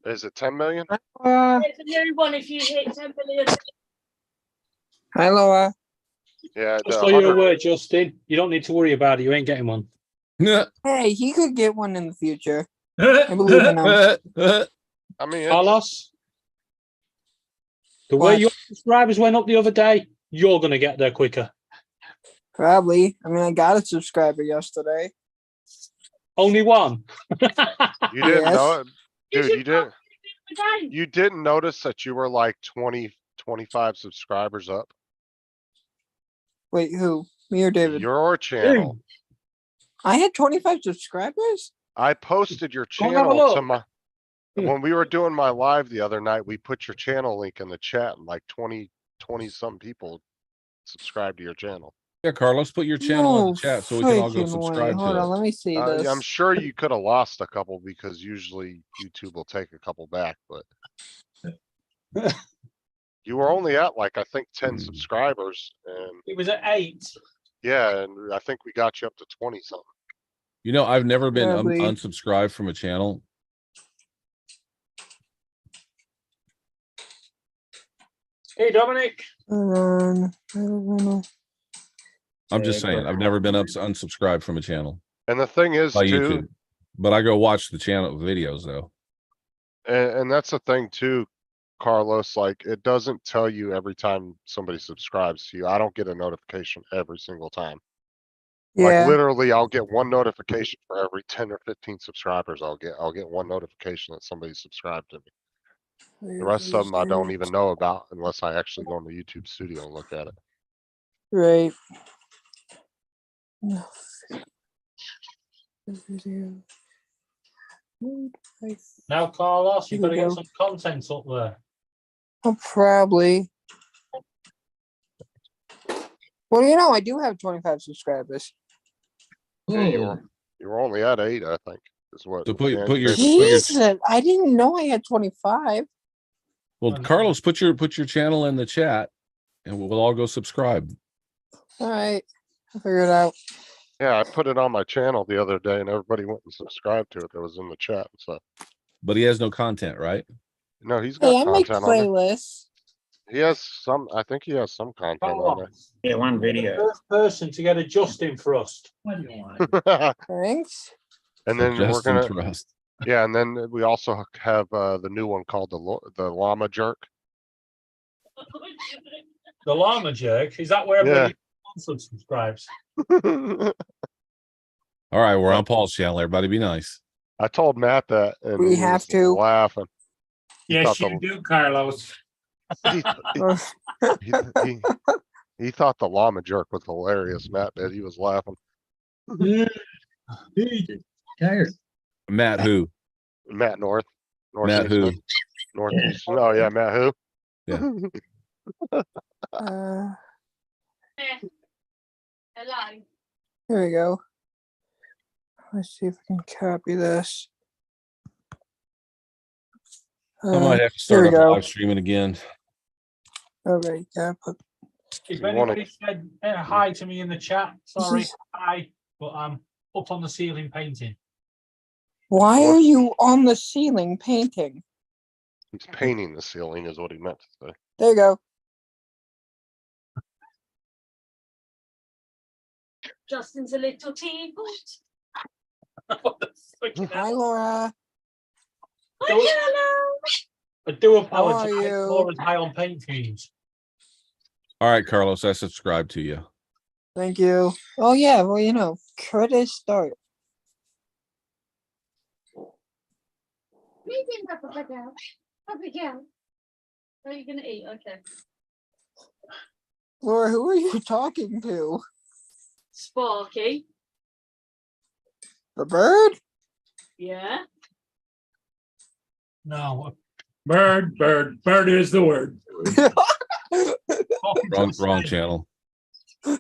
Is it 10 million? Laura. It's a new one if you hit 10 million. Hi, Laura. Yeah, Just the for your 100 word, Justin. You don't need to worry about it. You ain't getting one. Hey, he could get one in the future. I believe in him. I mean, it's, Carlos, the way What? your subscribers went up the other day, you're going to get there quicker. Probably. I mean, I got a subscriber yesterday. Only one. you didn't Yes. know it. Dude, you didn't notice that you were like 20, 25 subscribers up? Wait, who? Me or David? Your channel. I had 25 subscribers? I posted your Go and have a channel to look. my, when we were doing my live the other night, we put your channel link in the chat and like 20 some people subscribe to your channel. Yeah, Carlos, put your channel in No the chat so we can all go freaking way. subscribe Hold to on, it. let me see this. I'm sure you could have lost a couple because usually YouTube will take a couple back, but you were only at like, I think 10 subscribers and It was at 8. yeah, and I think we got you up to 20 something. You know, I've never been Probably. unsubscribed from a channel. Hey, Dominic. Hold on. I don't know. I'm just saying, I've never been unsubscribed from a channel And the thing is by too, YouTube. But I go watch the channel videos though. and that's the thing too, Carlos, like it doesn't tell you every time somebody subscribes to you. I don't get a notification every single time. Like Yeah. literally I'll get one notification for every 10 or 15 subscribers. I'll get one notification that somebody subscribed to me. The rest of them I don't even know about unless I actually go in the YouTube studio and look at it. Right. No. Video. Now, Carlos, you Here we better get go. some content up there. Oh, probably. Well, you know, I do have 25 subscribers. Yeah, you Oh, were only at 8, I think, is what. So put your- David said. Jesus, I didn't know I had 25. Well, Carlos, put your channel in the chat and we'll all go subscribe. All right. I'll figure it out. Yeah, I put it on my channel the other day and everybody went and subscribed to it that was in the chat and stuff. But he has no content, right? No, he's got Hey, I make content on there. playlists. He has some, I think he has some content on Carlos, Yeah, one you're the first person to get a Justin Thrust. there. Thanks. And then we're Justin gonna, Thrust. yeah, and then we also have the new one called the llama jerk. The Llama Jerk. Is that where everybody subscribes? All right, we're on Paul's channel. Everybody be nice. I told Matt that and We he have was to. laughing. He Yes, thought you do, Carlos. he, he thought the llama jerk was hilarious. Matt did. He was laughing. tired. Matt who? Matt North. Matt who? Northeastman. Northeastman. Oh yeah, Matt who? Yeah. Hello. Here we go. Let's see if I can copy this. I might have to here start we up go. live streaming again. Okay, gotta put. If You wanna- anybody said hi to me in the chat, sorry, is- hi, but I'm up on the ceiling painting. Why are you on the ceiling painting? He's painting the ceiling is what he meant to say. There you go. Justin's a little teapot. Hi, Laura. Hello. I do How are apologize. you? Laura's high on paint fumes. All right, Carlos, I subscribe to you. Thank you. Oh yeah, well you know, credit start. Meeting Papa Girl. Papa Girl. What are you gonna eat? Okay. Laura, who are you talking to? Sparky. The bird? Yeah. No. Bird is the word. Wrong channel. A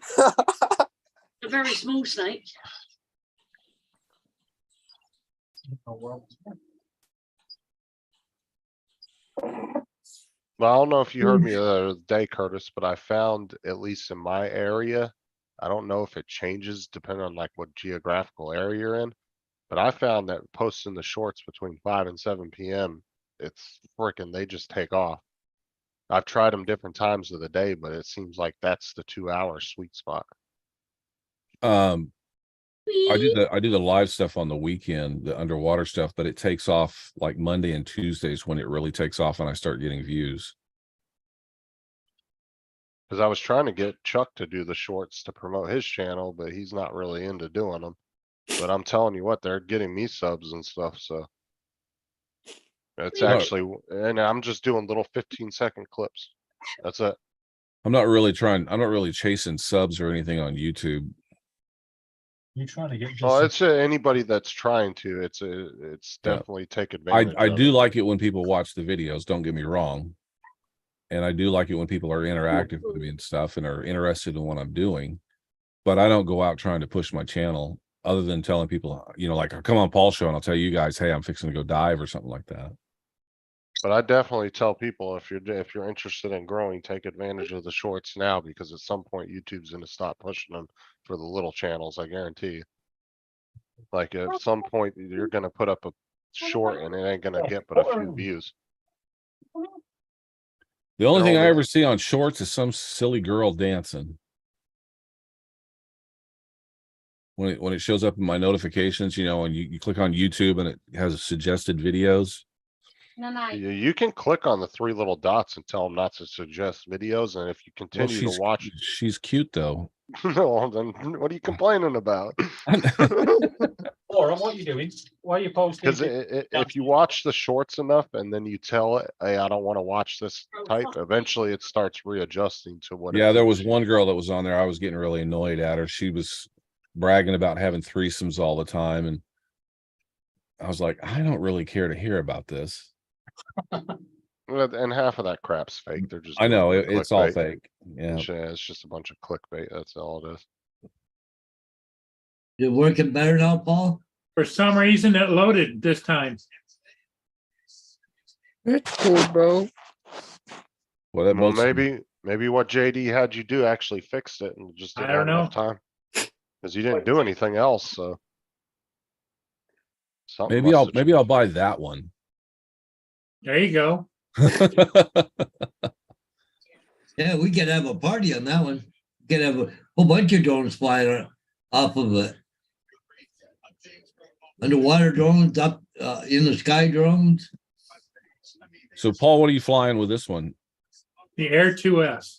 very small snake. Well, I don't know if you heard me the other day, Curtis, but I found, at least in my area, I don't know if it changes depending on like what geographical area you're in. But I found that posting the shorts between 5 and 7 PM, it's freaking, they just take off. I've tried them different times of the day, but it seems like that's the 2 hour sweet spot. I do the live stuff on the weekend, the underwater stuff, but it takes off like Monday and Tuesdays when it really takes off and I start getting views. Cause I was trying to get Chuck to do the shorts to promote his channel, but he's not really into doing them. But I'm telling you what, they're getting me subs and stuff, so. It's No. actually, and I'm just doing little 15-second clips. That's it. I'm not really chasing subs or anything on YouTube. You trying to get just Well, it's anybody that's trying to, it's Yeah. definitely take advantage. I of do it. like it when people watch the videos, don't get me wrong. And I do like it when people are interactive with me and stuff and are interested in what I'm doing. But I don't go out trying to push my channel other than telling people, you know, like come on Paul's show and I'll tell you guys, hey, I'm fixing to go dive or something like that. But I definitely tell people if you're interested in growing, take advantage of the shorts now, because at some point YouTube's gonna stop pushing them for the little channels, I guarantee you. Like at some point, you're gonna put up a short and it ain't gonna get but a few views. The only They're thing I only- ever see on shorts is some silly girl dancing. When it shows up in my notifications, you know, and you click on YouTube and it has suggested videos. No, no. You can click on the 3 little dots and tell them not to suggest videos, and if you Well, continue to watch, she's cute though. no, then what are you complaining about? Laura, what are you doing? Why are you posting? Because if you watch the shorts enough and then you tell it, hey, I don't want to watch this type, eventually it starts readjusting to what. it Yeah, there thinks was you- one girl that was on there. I was getting really annoyed at her. She was bragging about having threesomes all the time. And I was like, I don't really care to hear about this. And half of that crap's fake. They're just. I doing know it for it's all clickbait. fake. Yeah. It's just a bunch of clickbait. That's all it is. Is it working better now, Paul? For some reason, it loaded this time. That's cool, bro. Well, that Well, boat's maybe what JD had you do actually fixed it and just I didn't have don't enough time. Cause you didn't do anything else, so. Something maybe must have I'll buy that one. There you go. Yeah, we could have a party on that one. We could have a whole bunch of drones flying off of it. Underwater drones, up in the sky drones. So Paul, what are you flying with this one? The Air 2S.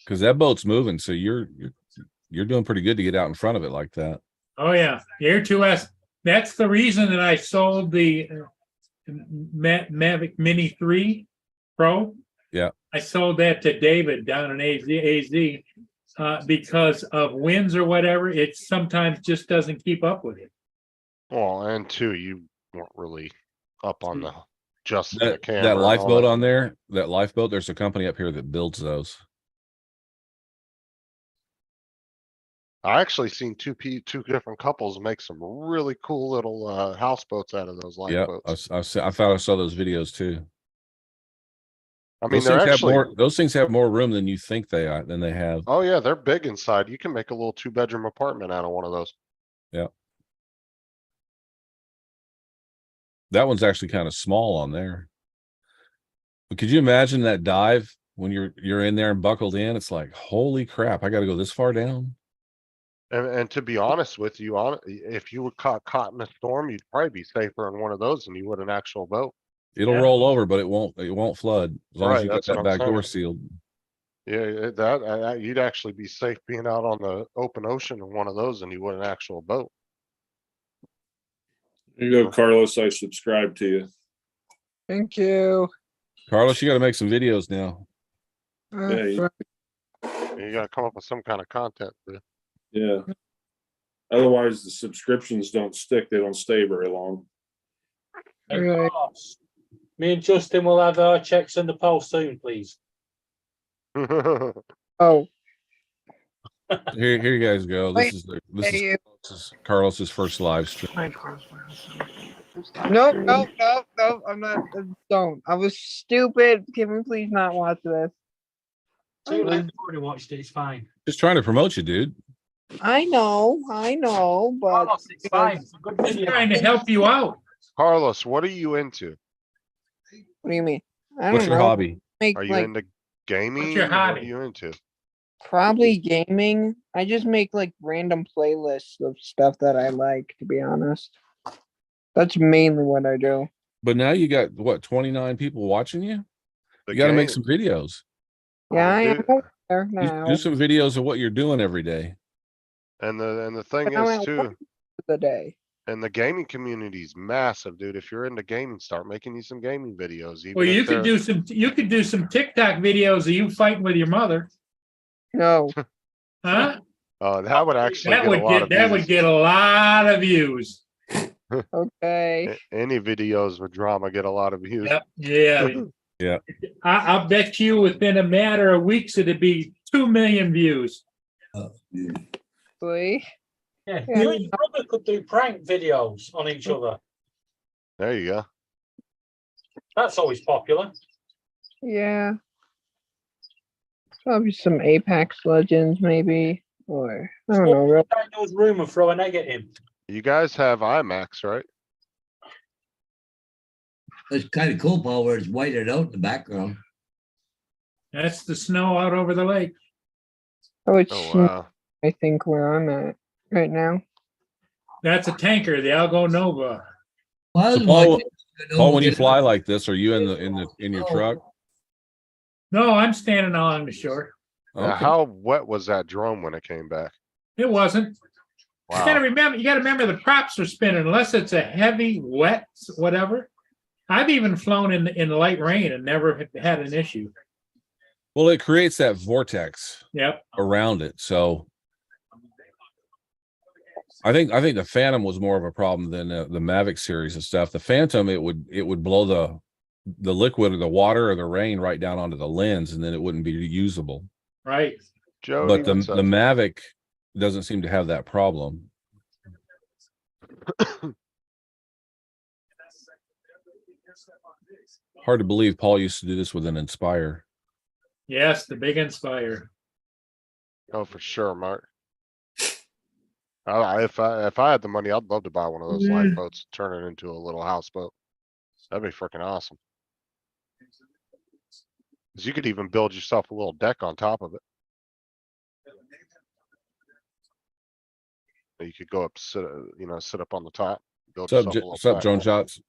Because that boat's moving, so you're doing pretty good to get out in front of it like that. Oh yeah, the Air 2S. That's the reason that I sold the Mavic Mini 3 Pro. Yeah. I sold that to David down in AZ because of winds or whatever. It sometimes just doesn't keep up with it. Well, and two, you weren't really up on the just the That camera. and all lifeboat that. on there, that lifeboat, there's a company up here that builds those. I actually seen two different couples make some really cool little houseboats out of those Yeah, lifeboats. I thought I saw those videos too. I mean, Those they're things actually. those things have more room than you think they are than they have. Oh yeah, they're big inside. You can make a little 2-bedroom apartment out of one of those. That one's actually kind of small on there. But could you imagine that dive when you're in there and buckled in? It's like, holy crap, I got to go this far down. And to be honest with you, if you were caught in a storm, you'd probably be safer in one of those than you would an actual boat. It'll Yeah. roll over, but it won't flood as long as Right, you got that's what that I'm back door saying. sealed. Yeah, that you'd actually be safe being out on the open ocean in one of those than you would an actual boat. There you go, Carlos. I subscribe to you. Thank you. Carlos, you got to make some videos now. Yeah, you- You gotta come up with some kind of content. Yeah. Otherwise, the subscriptions don't stick. They don't stay very long. Hey, Right. Carlos, me and Justin will have our checks in the post soon, please. Oh, Here you guys go. Wait, This hey, is Carlos's first live stream. nope, nope, nope, nope. I'm not. Don't. I was stupid. Can we please not watch this? Too late, I've already watched it. It's fine. Just trying to promote you, dude. I know, but Carlos, it's fine. It's a good Just video. trying to help you out. Carlos, what are you into? what do you mean? I What's don't your know. hobby? make Are you like into gaming? your What are hobby? you into? probably gaming. I just make like random playlists of stuff that I like, to be honest. That's mainly what I do. But now you got what, 29 people watching you? The You got to make game- some videos. Yeah, I am Dude, aware Do, now. do some videos of what you're doing every day. And the thing Now is at too, work for the day. and the gaming community is massive, dude. If you're into gaming, start making you some gaming videos. Even Well, if you could they're- do some TikTok videos of you fighting with your mother, No, huh? that would actually That get a would lot get, of that would views. get a lot of views. okay. Any videos with drama get a lot of views. Yep, yeah. Yeah. I'll bet you within a matter of weeks, it'd be 2 million views. Please. Yeah, Yeah. you and your brother could do prank videos on each other. There you go. That's always popular. Yeah. Probably some Apex Legends, maybe. Or, I don't know. Real- Daniel's room and throw an egg at him. You guys have IMAX, right? It's kind of cool, Paul, where it's whited out in the background. That's the snow out over the lake. Oh, it's, Oh wow. I think where I'm at right now. That's a tanker, the Algo Nova. Well, I So was Paul, watching, Paul, when you get fly out. like this, are you in your truck? No, I'm standing along the shore. Now, Okay. how wet was that drone when it came back? It wasn't. You gotta Wow. remember the props are spinning unless it's a heavy, wet, whatever. I've even flown in light rain and never had an issue. Well, it creates that vortex Yep. around it. So I think the Phantom was more of a problem than the Mavic series of stuff. The Phantom, it would blow the liquid or the water or the rain right down onto the lens, and then it wouldn't be usable. Right. Jody, But the what's up? Mavic doesn't seem to have that problem. Hard to believe Paul used to do this with an Inspire. Yes, the big Inspire. Oh, for sure, Mark. If I had the money, I'd love to buy one of those lifeboats, turn it into a little houseboat. That'd be freaking awesome. 'Cause you could even build yourself a little deck on top of it. You could go up, sit up on the top. Build yourself a little What's up, Joan platform. Shots?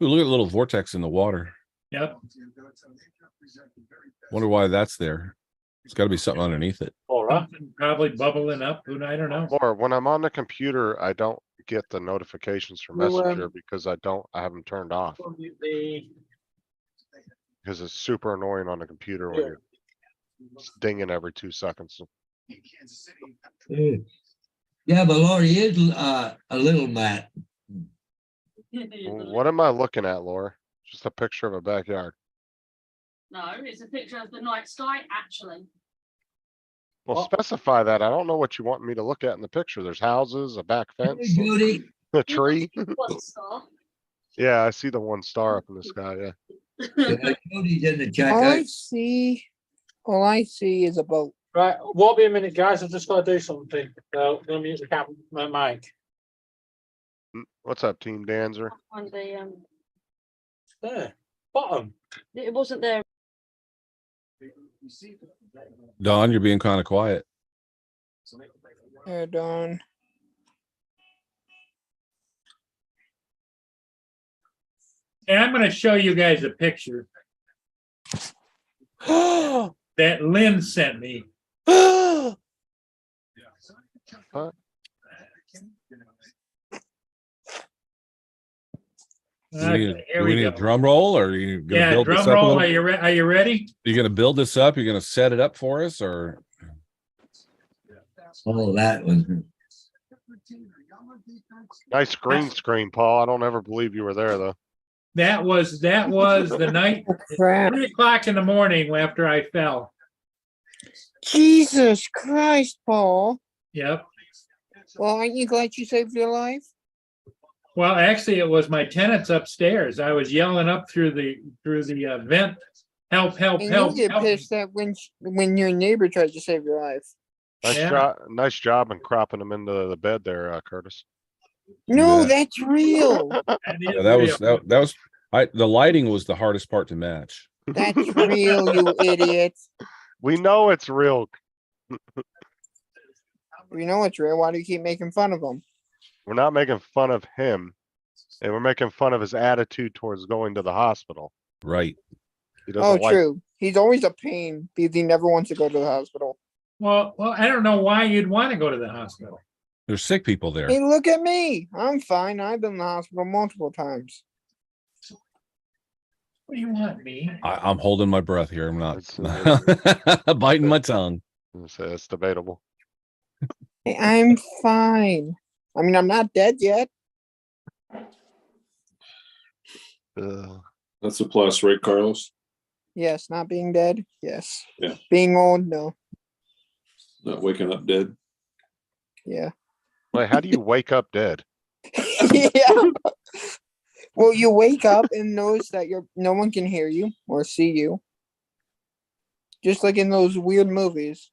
Ooh, look at the little vortex in the water. Yep. Wonder why that's there. It's got to be something underneath it. All right. Probably bubbling up. I don't know. Or when I'm on the computer, I don't get the notifications from Well, Messenger because I have them turned off. The Because it's super annoying on the computer when Yeah. you're dinging every 2 seconds. Yeah, but Laurie is a little Matt. What am I looking at, Laura? Just a picture of a backyard. No, it's a picture of the night sky, actually. Well, Well- specify that. I don't know what you want me to look at in the picture. There's houses, a back Hey, fence, Judy. a tree. One star. Yeah, I see the one star up in the sky, yeah. Yeah, Jody's in the chat. All I guys. see is a boat. Right, won't be a minute, guys. I've just got to do something. So I'm gonna mute the camera, mic. What's up, Team Danzer? On the, There, bottom. it wasn't there. Don, you're being kind of quiet. There, Dawn. And I'm going to show you guys a picture that Lynn sent me. Do we need, Okay, here do we we need a go. drum roll, or are you gonna Yeah, build this drum up a roll. little? Are you ready? You gonna build this up? You're gonna set it up for us, or Oh, that one. Nice green screen, Paul. I don't ever believe you were there, though. That was the night, Crap. 3:00 in the morning after I fell. Jesus Christ, Paul. Yep. Well, aren't you glad you saved your life? Well, actually, it was my tenants upstairs. I was yelling up through the vent, help, help, And help, you get help. pissed at when your neighbor tries to save your life. Nice Yeah. job in cropping them into the bed there, Curtis. No, that. that's real. Yeah, that was the lighting was the hardest part to match. That's real, you idiot. We know it's real. You know it's real. Why do you keep making fun of him? We're not making fun of him. And we're making fun of his attitude towards going to the hospital. Right. He Oh, doesn't like, true. He's always a pain because he never wants to go to the hospital. Well, I don't know why you'd want to go to the hospital. There's sick people there. Hey, look at me. I'm fine. I've been in the hospital multiple times. What do you want, me? I'm holding my breath here. I'm not It's- biting my tongue. it's debatable. Hey, I'm fine. I mean, I'm not dead yet. That's a plus, right, Carlos? Yes, not being dead. Yes. Yeah. Being old, no. Not waking up dead. Yeah. Wait, how do you wake up dead? Yeah. Well, you wake up and notice that no one can hear you or see you. Just like in those weird movies.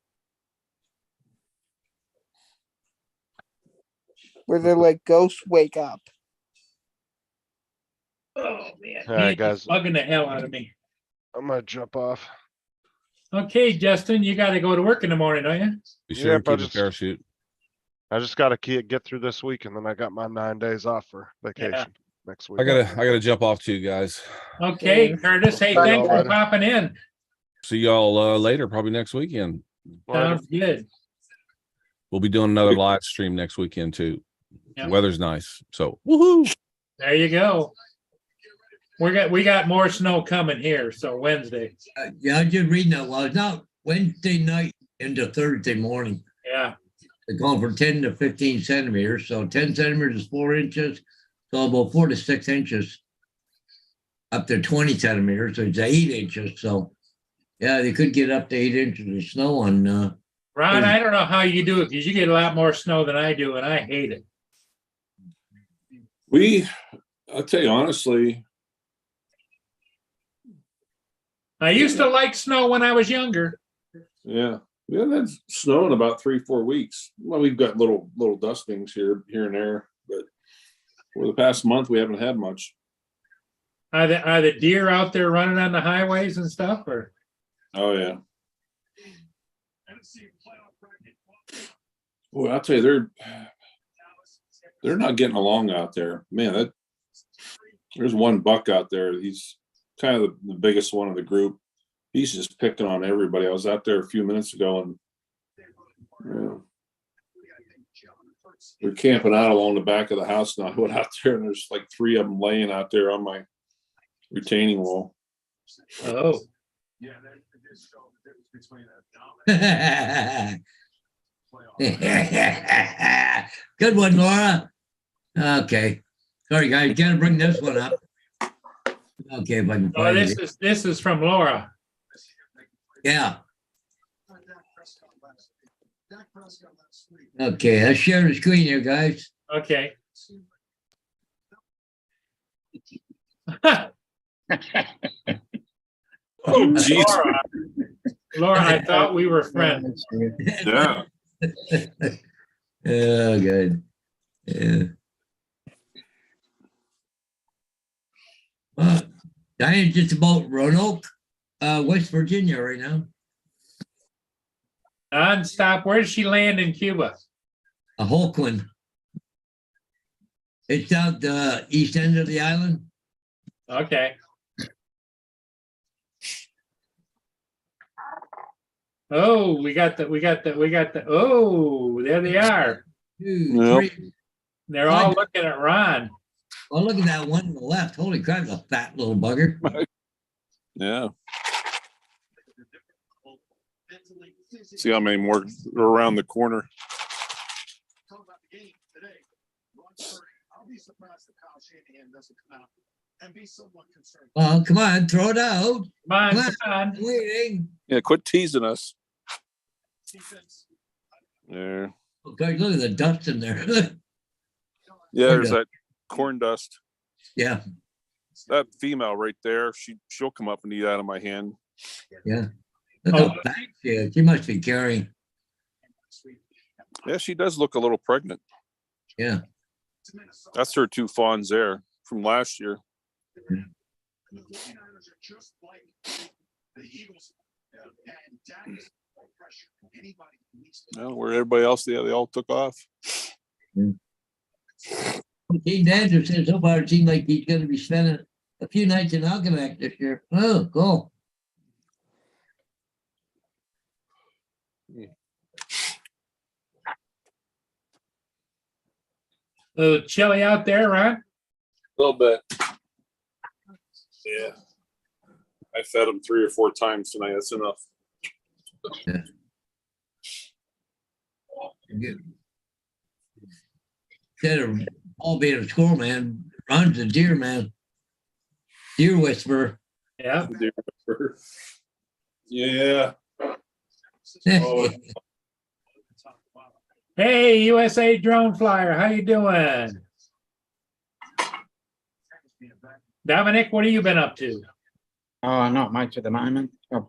Where they're like ghosts wake up. Oh man, All right, He's guys. bugging the hell out of me. I'm gonna jump off. Okay, Justin, you got to go to work in the morning, don't you? Be sure Yep, to I keep a just- parachute. I just gotta get through this week and then I got my 9 days off for vacation next week. I gotta jump off too, guys. Okay, Yeah. Curtis. Hey, Bye, thanks for alrighty. popping in. See y'all later, probably next weekend. Sounds good. We'll be doing another live stream next weekend too. Yep. Weather's nice, so woohoo! There you go. We got more snow coming here, so Wednesday. Yeah, I was just reading that. Well, it's not Wednesday night into Thursday morning. Yeah. They're going for 10 to 15 centimeters. So 10 centimeters is 4 inches. So about 4 to 6 inches. Up to 20 centimeters. So it's 8 inches. So yeah, they could get up to 8 inches of snow on Ron, I don't know how you do it because you get a lot more snow than I do, and I hate it. I'll tell you honestly, I used to like snow when I was younger. yeah. We haven't had snow in about 3-4 weeks. Well, we've got little dustings here and there, but for the past month we haven't had much. Are the deer out there running on the highways and stuff? Or Oh yeah. Well, I'll tell you, they're not getting along out there. Man, there's one buck out there. He's kind of the biggest one of the group. He's just picking on everybody. I was out there a few minutes ago and we're camping out along the back of the house now. I went out there and there's like 3 of them laying out there on my retaining wall. oh, Good one, Laura. Okay. Sorry, guys. Gotta bring this one up. Okay, if I can oh, find it. this is from Laura. Yeah. Okay, let's share the screen here, guys. Okay. Oh, geez. Laura, I thought we were friends. Yeah. Oh, good. Yeah. Well, Diane's just about Roanoke, West Virginia right now. Non-stop. Where did she land in Cuba? A Holquin. It's out the east end of the island. Okay. Oh, we got the, oh, there they are. 2, Yep. 3. They're all looking at Ron. Oh, look at that one on the left. Holy crap, a fat little bugger. Yeah. See how many more are around the corner. Well, come on, throw it out. Come on, Come come on. Waiting. Yeah, quit teasing us. There. Okay, look at the dust in there. Yeah, there's there's that corn dust. Yeah, That female right there, she'll come up and eat out of my hand. yeah. Look Oh. how fat she is. She must be carrying. Yeah, she does look a little pregnant. Yeah. That's her two fawns there from last year. Well, where everybody else, they all took off. King Andrew said so far it seems like he's gonna be spending a few nights in Algonac this year. Oh, cool. A little chilly out there, right? A little bit. Yeah. I fed him 3 or 4 times tonight. That's enough. Good. Instead of all being a squirrel man, Ron's a deer man. Deer whisperer. Yeah. Yeah. Hey, USA Drone Flyer, how you doing? Dominic, what have you been up to? Oh, not much at the moment. I've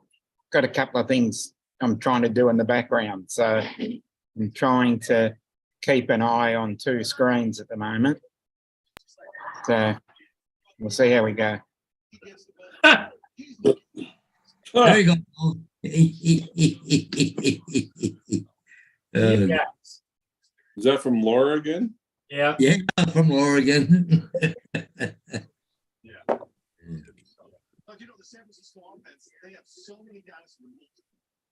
got a couple of things I'm trying to do in the background. So I'm trying to keep an eye on 2 screens at the moment. So we'll see how we go. There you go. Yeah. Is that from Laura again? Yeah. Yeah, from Oregon. But you know, the San Francisco offense, they have so many guys in the middle.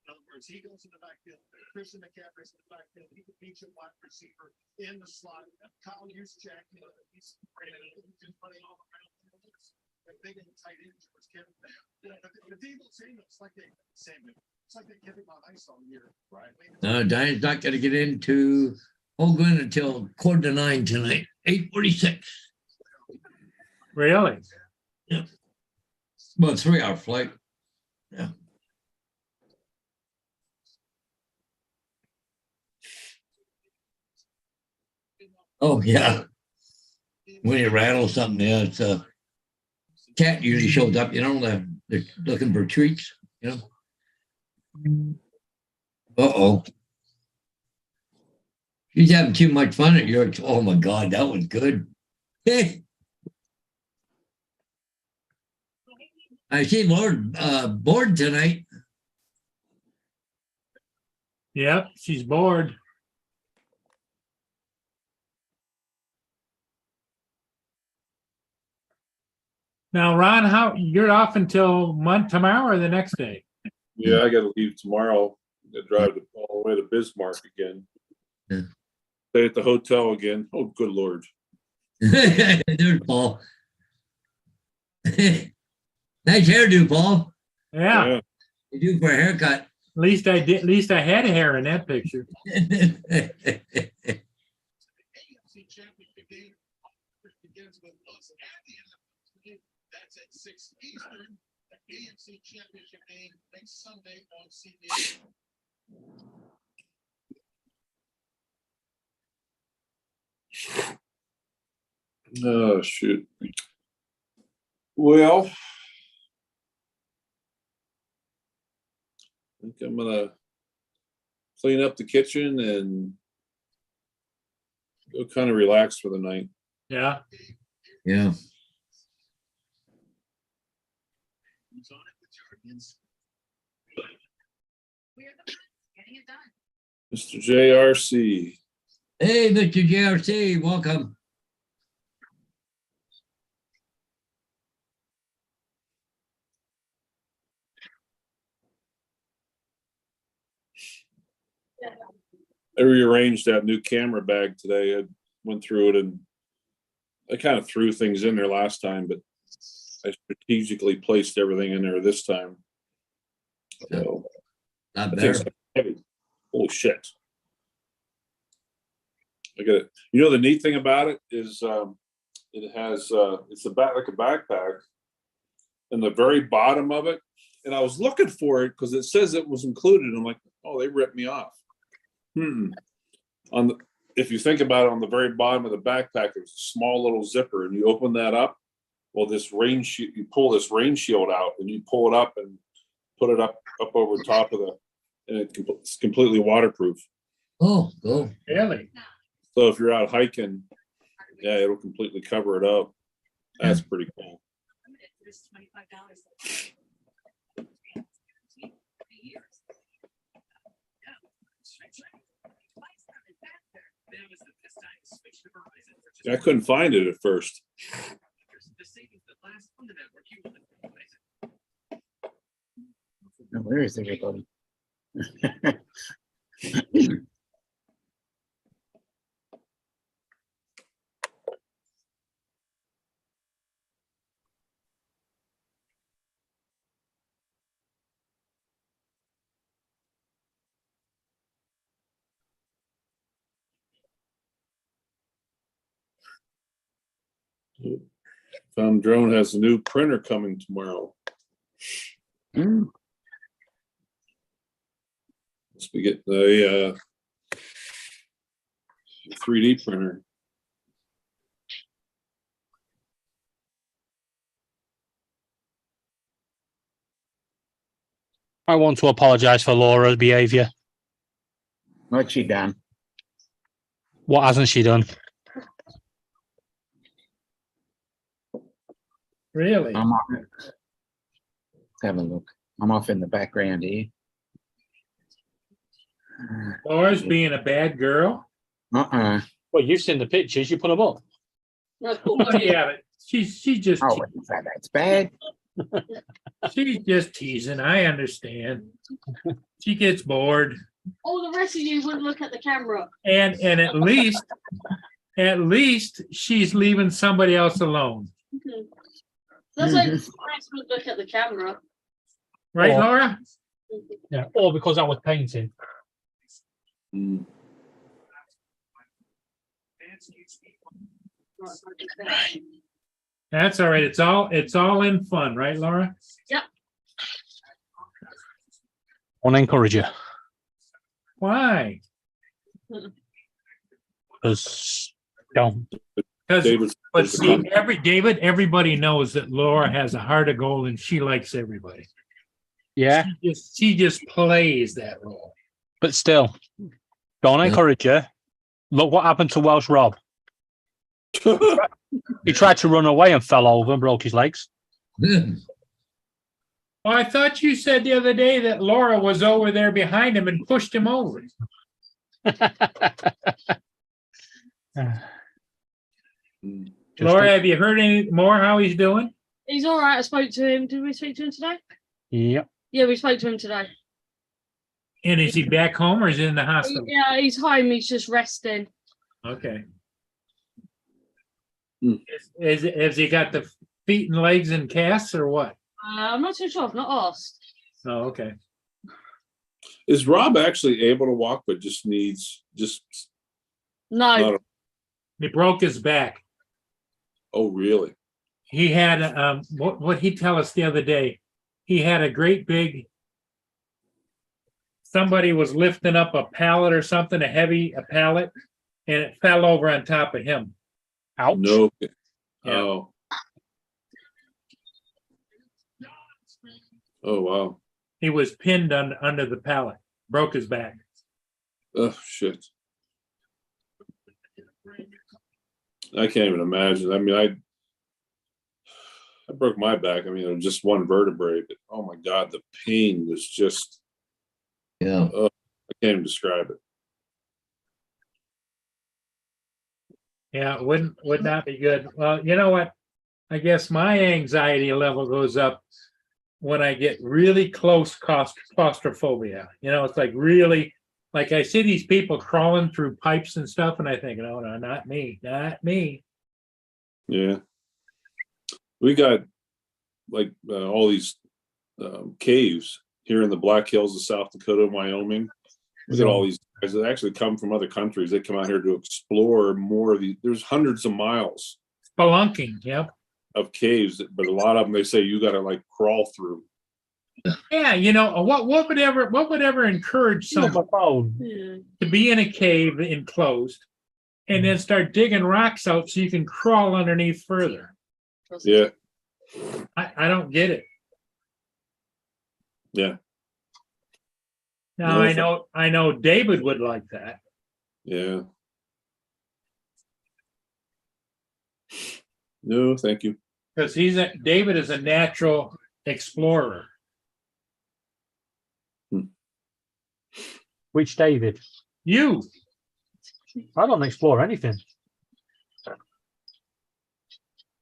In other words, he goes in the backfield, Christian McCaffrey's in the backfield, he could beat you wide receiver in the slot. Kyle Juszczyk, he's running all around. Big and tight end towards Kevin. The Debo Samuel, it's like they kept him on ice all year, right? No, Diane's not gonna get into Hoagland until 8:45 tonight, 8:46. Really? Yeah. Well, 3-hour flight. Yeah. Oh, yeah. When you rattle something, yeah, it's cat usually shows up, you know, they're looking for treats, you know. Uh-oh. She's having too much fun at yours. Oh my God, that was good. I see Lord bored tonight. Yep, she's bored. Now, Ron, you're off until tomorrow or the next day? Yeah, I gotta leave tomorrow. I drive all the way to Bismarck again. Yeah. Stay at the hotel again. Oh, good Lord. There's Paul. Nice hairdo, Paul. Yeah. You do for a haircut. At least I did. At least I had hair in that picture. That's at 6 Eastern. The AFC Championship game next Sunday on CBS. Oh, shoot. Well, I think I'm gonna clean up the kitchen and go kind of relax for the night. Yeah. Yeah. Mr. JRC. Hey, Mr. JRC, welcome. I rearranged that new camera bag today. I went through it and I kind of threw things in there last time, but I strategically placed everything in there this time. So Not that better. thing's heavy. Holy shit. I got it. You know, the neat thing about it is it has it's like a backpack and the very bottom of it. And I was looking for it because it says it was included. I'm like, oh, they ripped me off. If you think about it, on the very bottom of the backpack, there's a small little zipper, and you open that up. Well, this rain shield, you pull this rain shield out, and you pull it up and put it up over top of and it's completely waterproof. Oh, cool. Really? So if you're out hiking, Yeah, it'll completely cover it up. That's pretty cool. I couldn't find it at first. Now, where is everybody? Found Drone has a new printer coming tomorrow. Mm. Must be getting a 3D printer. I want to apologise for Laura's behaviour. What's she done? What hasn't she done? Really? I'm off. Let's have a look. I'm off in the background here. Laura's being a bad girl. Uh-uh. Well, you've seen the pictures. You put them up. Oh, yeah, but she's just Oh, that's bad. she's just teasing. I understand. She gets bored, All the rest of you wouldn't look at the camera. and at least she's leaving somebody else alone, That's like the rest would look at the camera. right, Oh. Laura? Yeah. Or because I was painting. Mm. That's all right. It's all in fun, right, Laura? Yep. I want to encourage you. Why? Because don't. Because, but see, everybody knows that Laura has a heart of gold and she likes everybody. Yeah. She just plays that role. But still, don't encourage you. Look what happened to Welsh Rob. He tried to run away and fell over and broke his legs. Well, I thought you said the other day that Laura was over there behind him and pushed him over. Laura, have you heard any more how he's doing? He's all right. I spoke to him. Did we speak to him today? Yep. Yeah, we spoke to him today. And is he back home or is he in the hospital? Yeah, he's home. He's just resting. Okay. Has he got the feet and legs in casts or what? I'm not too sure. I've not asked. Oh, okay. Is Rob actually able to walk, but just needs No. not a- He broke his back. oh, really? He had what he tell us the other day. He had a great big. Somebody was lifting up a pallet or something, a pallet, and it fell over on top of him. Ouch. No. Yeah. Oh. Oh, wow. He was pinned under the pallet, broke his back. Oh, shit. I can't even imagine. I mean, I broke my back. I mean, it was just one vertebrae, but oh my God, the pain was just, Yeah. I can't even describe it. Yeah, it would not be good. Well, you know what? I guess my anxiety level goes up when I get really close claustrophobia. You know, it's like really, like I see these people crawling through pipes and stuff, and I think, no, not me, not me. Yeah. We got like all these caves here in the Black Hills of South Dakota and Wyoming. We got all these guys that actually come from other countries. They come out here to explore more of these. There's hundreds of miles Spelunking, yep. of caves, but a lot of them they say you got to like crawl through. Yeah, you know, what would ever encourage someone to be in a cave enclosed and then start digging rocks out so you can crawl underneath further? Yeah. I don't get it. Yeah. Now I know David would like that. Yeah. No, thank you. Because David is a natural explorer. Which David? You. I don't explore anything.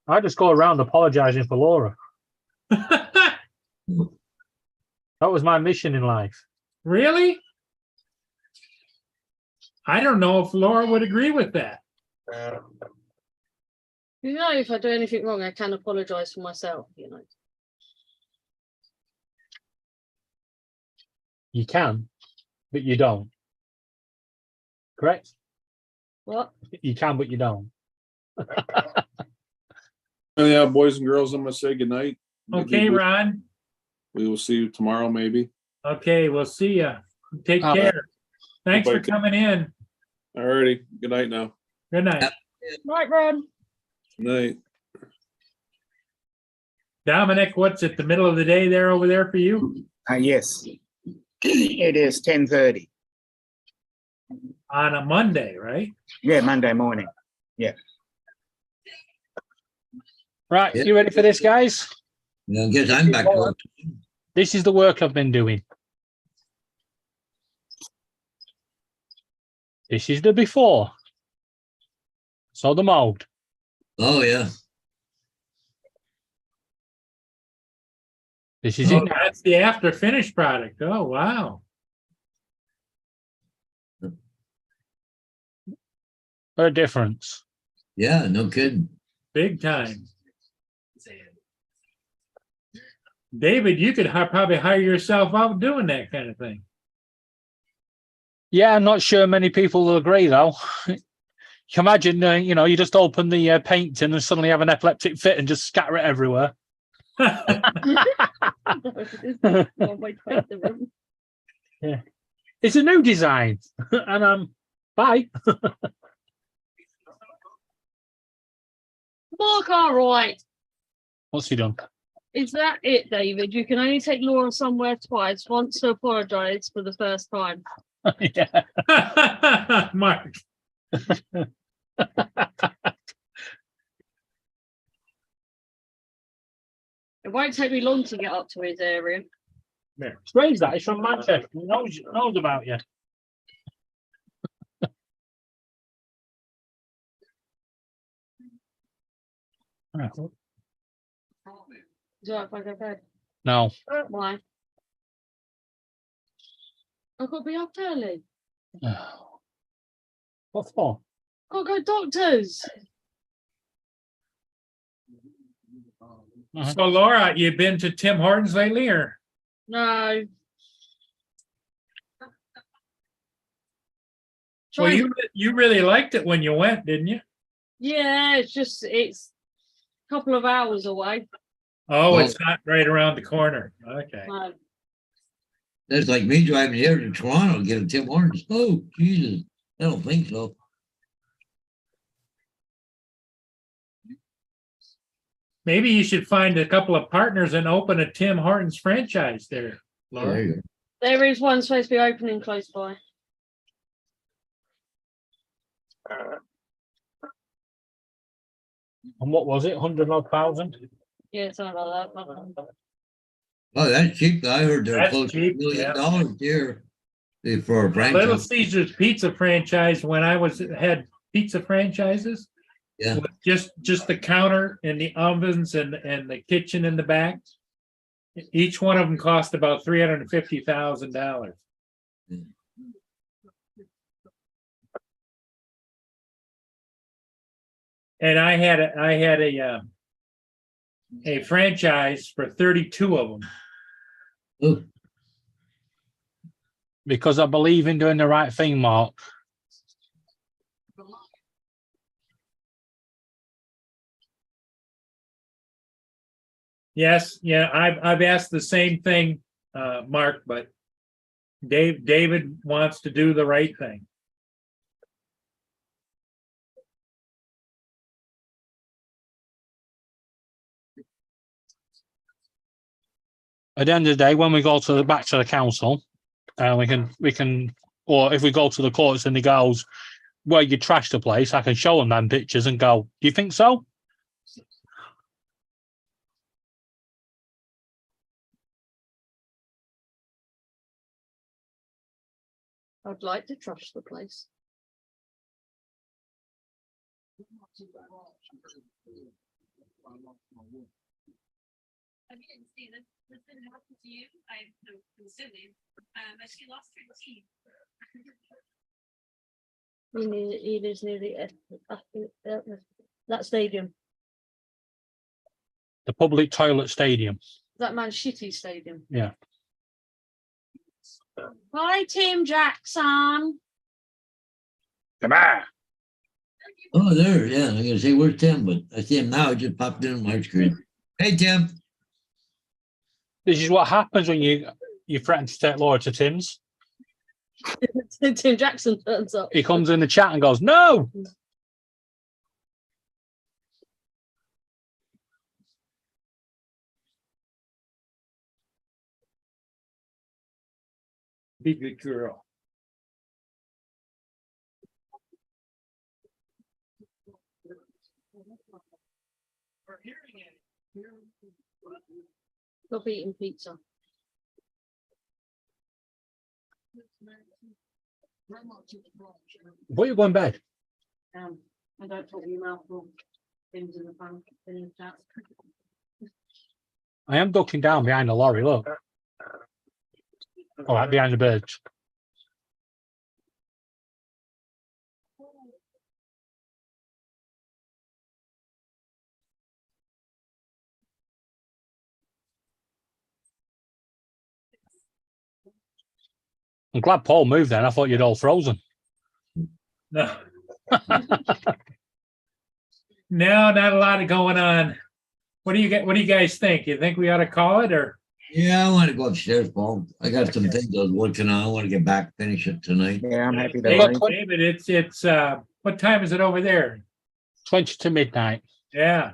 I just go around apologizing for Laura. That was my mission in life. Really? I don't know if Laura would agree with that. You know, if I do anything wrong, I can apologize for myself, you know. You can, but you don't. Correct? What? You can, but you don't. Yeah, boys and girls, I'm gonna say goodnight. Okay, Ron. We will see you tomorrow, maybe. Okay, we'll see ya. Take care. Thanks for coming in. Alrighty, good night now. Good night. Right, Ron. Good night. Dominic, what's it, the middle of the day there over there for you? Yes. It is 10:30. On a Monday, right? Yeah, Monday morning. Yeah. Right, you ready for this, guys? I guess I'm back. This is the work I've been doing. This is the before. So the mold. Oh, yeah. This is it now. That's the after finished product. Oh, wow. What a difference. Yeah, no kidding. Big time. David, you could probably hire yourself out doing that kind of thing. Yeah, I'm not sure many people will agree, though. You can imagine, you just open the paint tin and suddenly have an epileptic fit and just scatter it everywhere. Yeah. It's a new design. And bye. Mark, all right. What's he done? Is that it, David? You can only take Laura somewhere twice, once to apologize for the first time. Yeah. Mark. It won't take me long to get up to his area. Strange that. He's from Manchester. He knows about you. Do you like if I go to bed? No. Why? I've got to be up early. What for? I've got to go doctors. So Laura, you've been to Tim Hortons lately, or? No. Well, you really liked it when you went, didn't you? Yeah, it's a couple of hours away. Oh, it's not right around the corner. Okay. No. That's like me driving here to Toronto to get a Tim Hortons. Oh, Jesus. I don't think so. Maybe you should find a couple of partners and open a Tim Hortons franchise there, Laura. There you go. There is one supposed to be opening close by. And what was it? 100,000? Yeah, something like that. Oh, that's cheap. I heard they're That's close to cheap, $1 million here for a Little franchise. Caesar's Pizza franchise, when I had pizza franchises, Yeah. with just the counter and the ovens and the kitchen in the back. Each one of them cost about $350,000. And I had a franchise for 32 of them. Ooh. Because I believe in doing the right thing, Mark. Yes, yeah, I've asked the same thing, Mark, but David wants to do the right thing. At the end of the day, when we go back to the council, we can, or if we go to the courts and he goes, well, you trashed the place, I can show them them pictures and go, do you think so? I'd like to trash the place. I didn't see this. This didn't happen to you. I'm assuming. But she lost her teeth. It is near that stadium. The public toilet stadium. That Man City stadium. Yeah. Hi, Tim Jackson. Come on. Oh, there, yeah, I gotta say, where's Tim? But I see him now, it just popped in on my screen. Hey, Tim. This is what happens when you threaten to take Laura to Tim's. Tim Jackson turns up. He comes in the chat and goes, no. Be good girl. Stop eating pizza. Where you going bed? I don't talk your mouth full. Things in the pan. In the chat. I am ducking down behind the lorry, look. All right, behind the birds. I'm glad Paul moved then. I thought you'd all frozen. No. No, not a lot of going on. What do you guys think? You think we ought to call it or? Yeah, I want to go upstairs, Paul. I got some things I was working on. I want to get back, finish it tonight. Yeah, I'm happy to. David, it's what time is it over there? 20 to midnight. Yeah.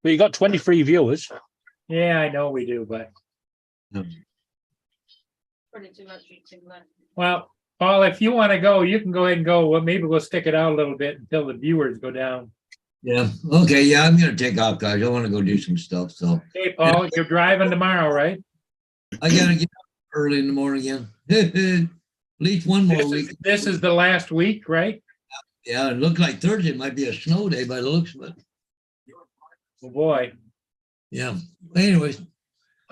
But you got 23 viewers. Yeah, I know we do, but well, Paul, if you want to go, you can go ahead and go. Well, maybe we'll stick it out a little bit until the viewers go down. Yeah, okay, yeah, I'm gonna take off, guys. I want to go do some stuff, so. Hey, Paul, you're driving tomorrow, right? I gotta get up early in the morning again. At least one more week. This is the last week, right? Yeah, it looked like Thursday might be a snow day by the looks of it. Oh, boy. Yeah, anyways.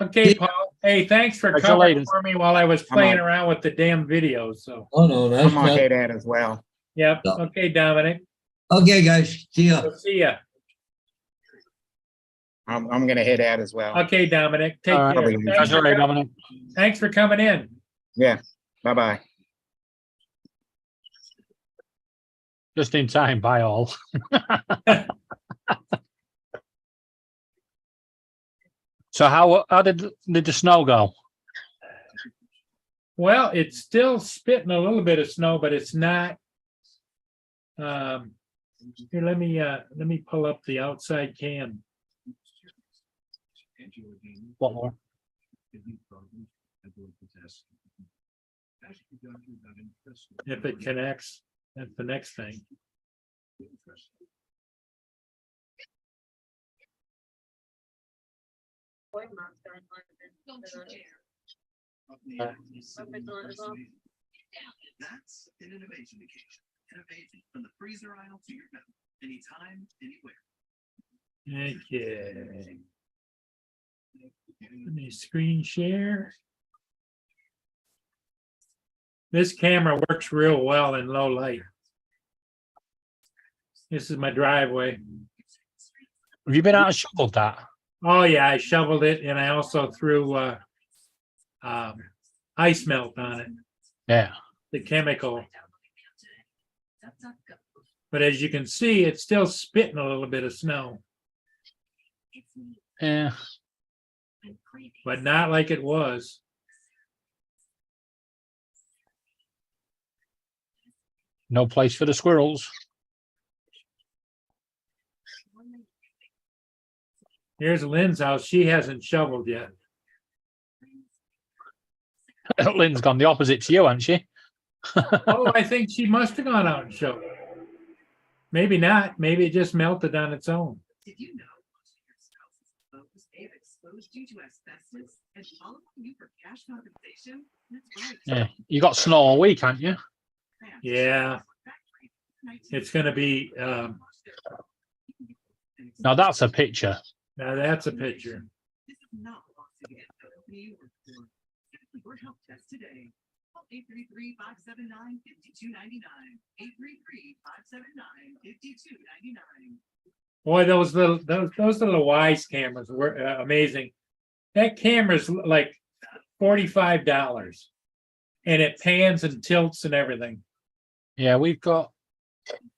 Okay, Paul. Hey, thanks for Catch you covering later. for me while I was playing on. around with the damn videos. So, Oh, no, I that's might not. head out as well. yep. No. Okay, Dominic. Okay, guys, see ya. We'll see ya. I'm gonna head out as well. Okay, Dominic. Take All right. care. Probably. Thanks for, Dominic. thanks for coming in. Yeah. Bye-bye. Just in time, bye all. So how did the snow go? Well, it's still spitting a little bit of snow, but it's not. Here, let me pull up the outside cam. What more? If it connects, that's the next thing. Don't you dare. That's an innovation occasion. Innovation from the freezer aisle to your mouth. Anytime, anywhere. Okay. Let me screen share. This camera works real well in low light. This is my driveway. Have you been out and shoveled that? Oh yeah, I shoveled it and I also threw ice melt on it, Yeah. the chemical. But as you can see, it's still spitting a little bit of snow, Yeah. but not like it was. No place for the squirrels. Here's Lynn's house. She hasn't shoveled yet. Lynn's gone the opposite to you, hasn't she? Oh, I think she must have gone out and shoveled. Maybe not. Maybe it just melted on its own. Did you know most of your spouse's clothes, David's exposed you to asbestos and following you for cash compensation? That's right. Yeah, you got snow all week, haven't you? Yeah. It's gonna be, Now that's a picture. now that's a picture. This is not lost again. You were for your help test today. Call 833-579-5299. 833-579-5299. Boy, those little Wise cameras were amazing. That camera's like $45 and it pans and tilts and everything. Yeah, we've got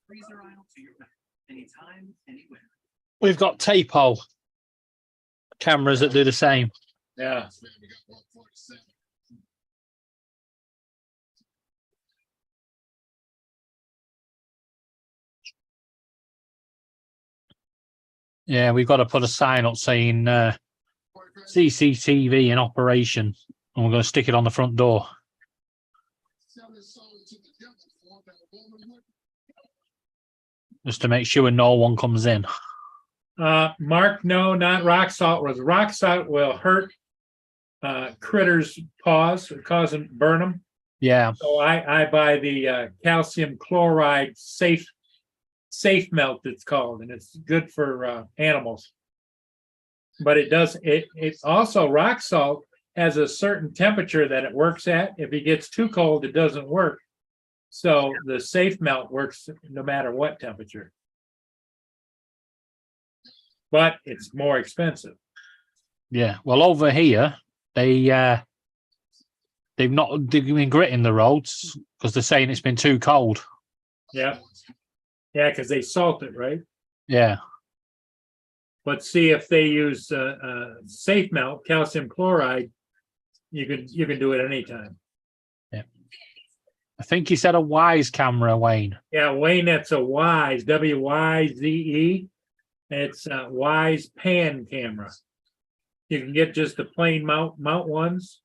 Freezer aisle to your back. Anytime, anywhere. Tapo cameras that do the same. Yeah. Yeah, we've got to put a sign up saying CCTV in operation, and we're going to stick it on the front door. Just to make sure no one comes in. Mark, no, not rock salt. Rock salt will hurt critters' paws, cause them, burn them. Yeah. So I buy the calcium chloride safe melt, it's called, and it's good for animals. But it also, rock salt has a certain temperature that it works at. If it gets too cold, it doesn't work. So the safe melt works no matter what temperature. But it's more expensive. Yeah. Well, over here, they've been gritting the roads because they're saying it's been too cold. Yeah. Yeah, because they salt it, right? Yeah. But see, if they use safe melt, calcium chloride, you can do it anytime. Yeah. I think you said a Wise camera, Wayne. Yeah, Wayne, that's a Wise, WYZE. It's a Wise pan camera. You can get just the plain mount ones,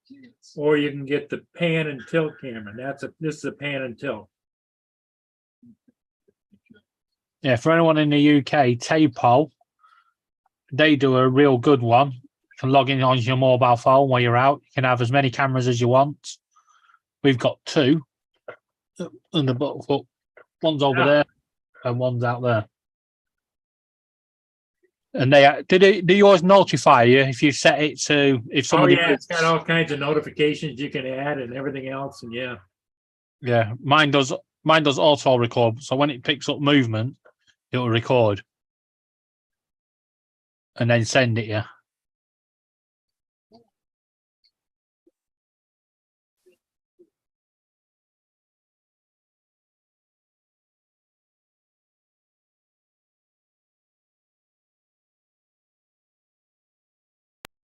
or you can get the pan and tilt camera. This is a pan and tilt. Yeah, for anyone in the UK, Tapo, they do a real good one. You can log in on your mobile phone while you're out. You can have as many cameras as you want. We've got two. And one's over there and one's out there. And do you always notify you if you set it to if somebody? Oh yeah, it's got all kinds of notifications you can add and everything else, and yeah. Yeah, mine does auto record. So when it picks up movement, it will record and then send it you.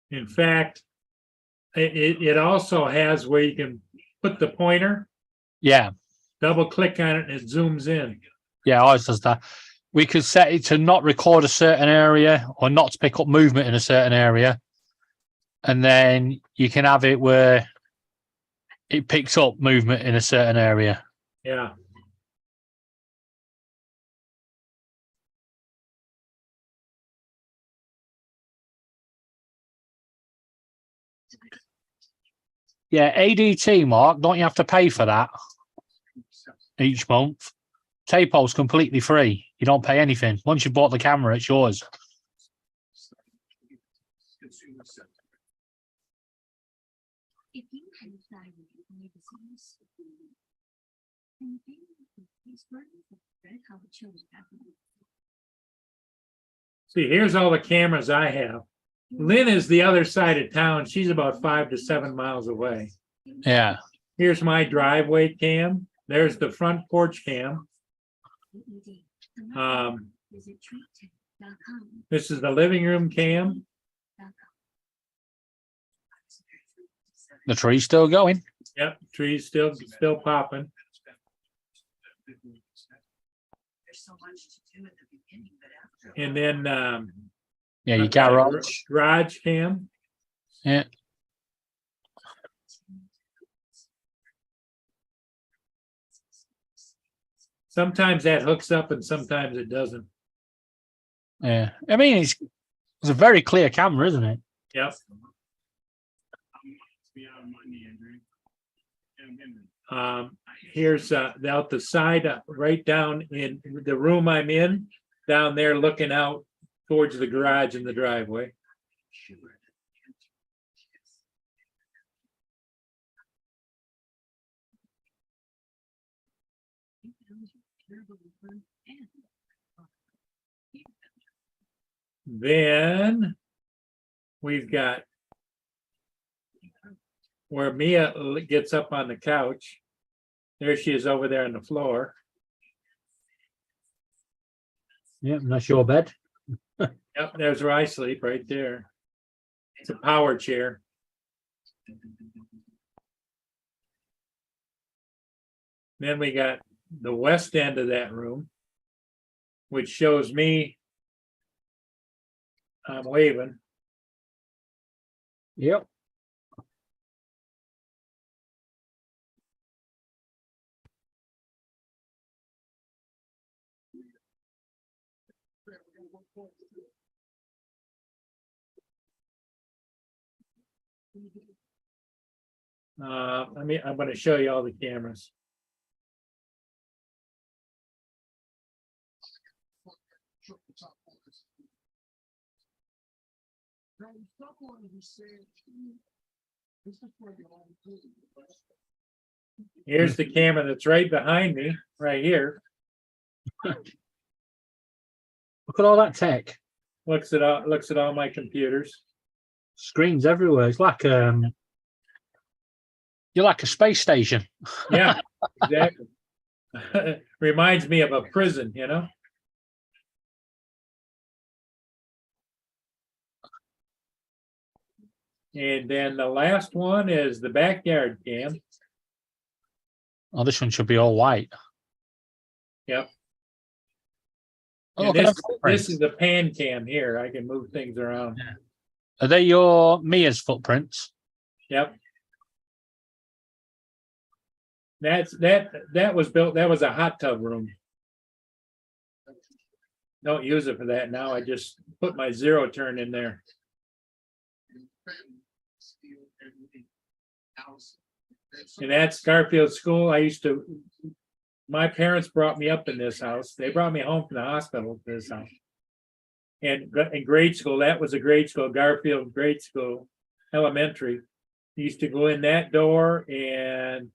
In fact, it also has where you can put the pointer. Yeah. Double click on it and it zooms in. Yeah, ours does that. We could set it to not record a certain area or not to pick up movement in a certain area. And then you can have it where it picks up movement in a certain area. Yeah. Yeah, ADT, Mark, don't you have to pay for that each month? Tapo's completely free. You don't pay anything. Once you bought the camera, it's yours. If you have thyroid eye disease, then these burdens of red how the children have them. See, here's all the cameras I have. Lynn is the other side of town. She's about 5 to 7 miles away. Yeah. Here's my driveway cam. There's the front porch cam. This is the living room cam. The tree's still going. Yep, trees still popping. And then yeah, you garage. Garage cam. Yeah. Sometimes that hooks up and sometimes it doesn't. Yeah. I mean, it's a very clear camera, isn't it? Yep. Here's out the side, right down in the room I'm in, down there looking out towards the garage and the driveway. Then we've got where Mia gets up on the couch. There she is over there on the floor. Yeah, and that's your bed. Yep, there's where I sleep right there. It's a power chair. Then we got the west end of that room, which shows me I'm waving. Yep. I'm going to show you all the cameras. Here's the camera that's right behind me, right here. Look at all that tech. Looks at all my computers. Screens everywhere. It's like you're like a space station. Yeah, exactly. Reminds me of a prison, you know. And then the last one is the backyard cam. Oh, this one should be all white. Yep. Oh, And look at this, them footprints. this is the pan cam here. I can move things around. Are they your Mia's footprints? Yep. That was built, that was a hot tub room. Don't use it for that now. I just put my zero turn in there. And that's Garfield School. My parents brought me up in this house. They brought me home from the hospital to this house. And in grade school, that was a grade school, Garfield Grade School, elementary. Used to go in that door and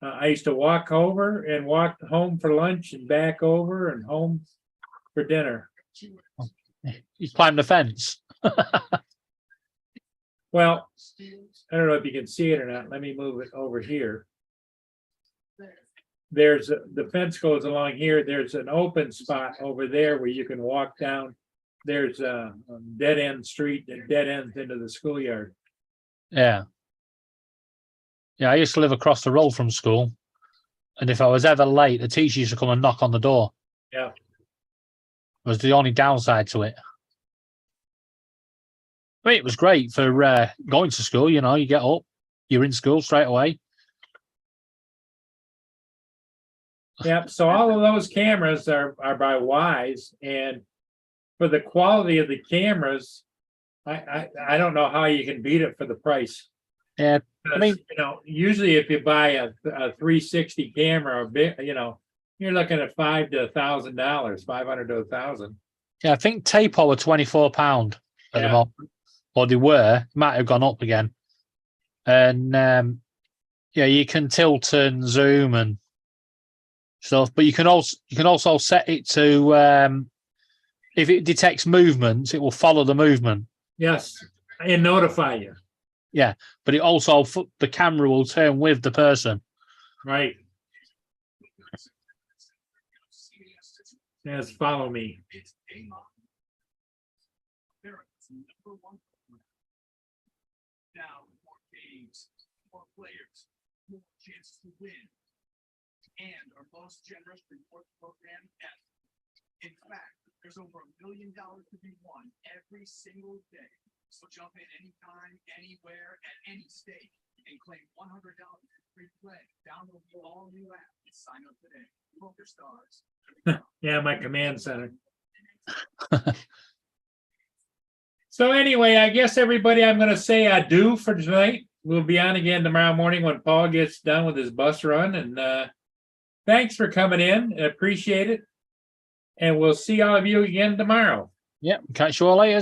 I used to walk over and walk home for lunch and back over and home for dinner. You climbed the fence. Well, I don't know if you can see it or not. Let me move it over here. There's the fence goes along here. There's an open spot over there where you can walk down. There's a dead end street that dead ends into the schoolyard. Yeah. Yeah, I used to live across the road from school. And if I was ever late, the teacher used to come and knock on the door. Yeah. It was the only downside to it. I mean, it was great for going to school. You know, you get up, you're in school straight away. Yeah, so all of those cameras are by Wise, and for the quality of the cameras, I don't know how you can beat it for the price. Yeah, I mean, you know, usually if you buy a 360 camera, you know, you're looking at $500 to $1,000, $500 to $1,000. Yeah, I think Tapo were £24 at the moment, or they were. Might have gone up again. And yeah, you can tilt and zoom and stuff, but you can also set it to if it detects movements, it will follow the movement. Yes, and notify you. Yeah, but it also the camera will turn with the person. Right. Yes, follow me. Now, more games, more players, more chances to win, and our most generous reward program ever. In fact, there's over $1 million to be won every single day. So jump in anytime, anywhere, at any stake, and claim $100 in free play. Download the all-new app and sign up today. Poker Stars. Yeah, my command center. So anyway, I guess everybody, I'm gonna say adieu for tonight. We'll be on again tomorrow morning when Paul gets done with his bus run, and thanks for coming in. I appreciate it. And we'll see all of you again tomorrow. Yep. Catch you all later.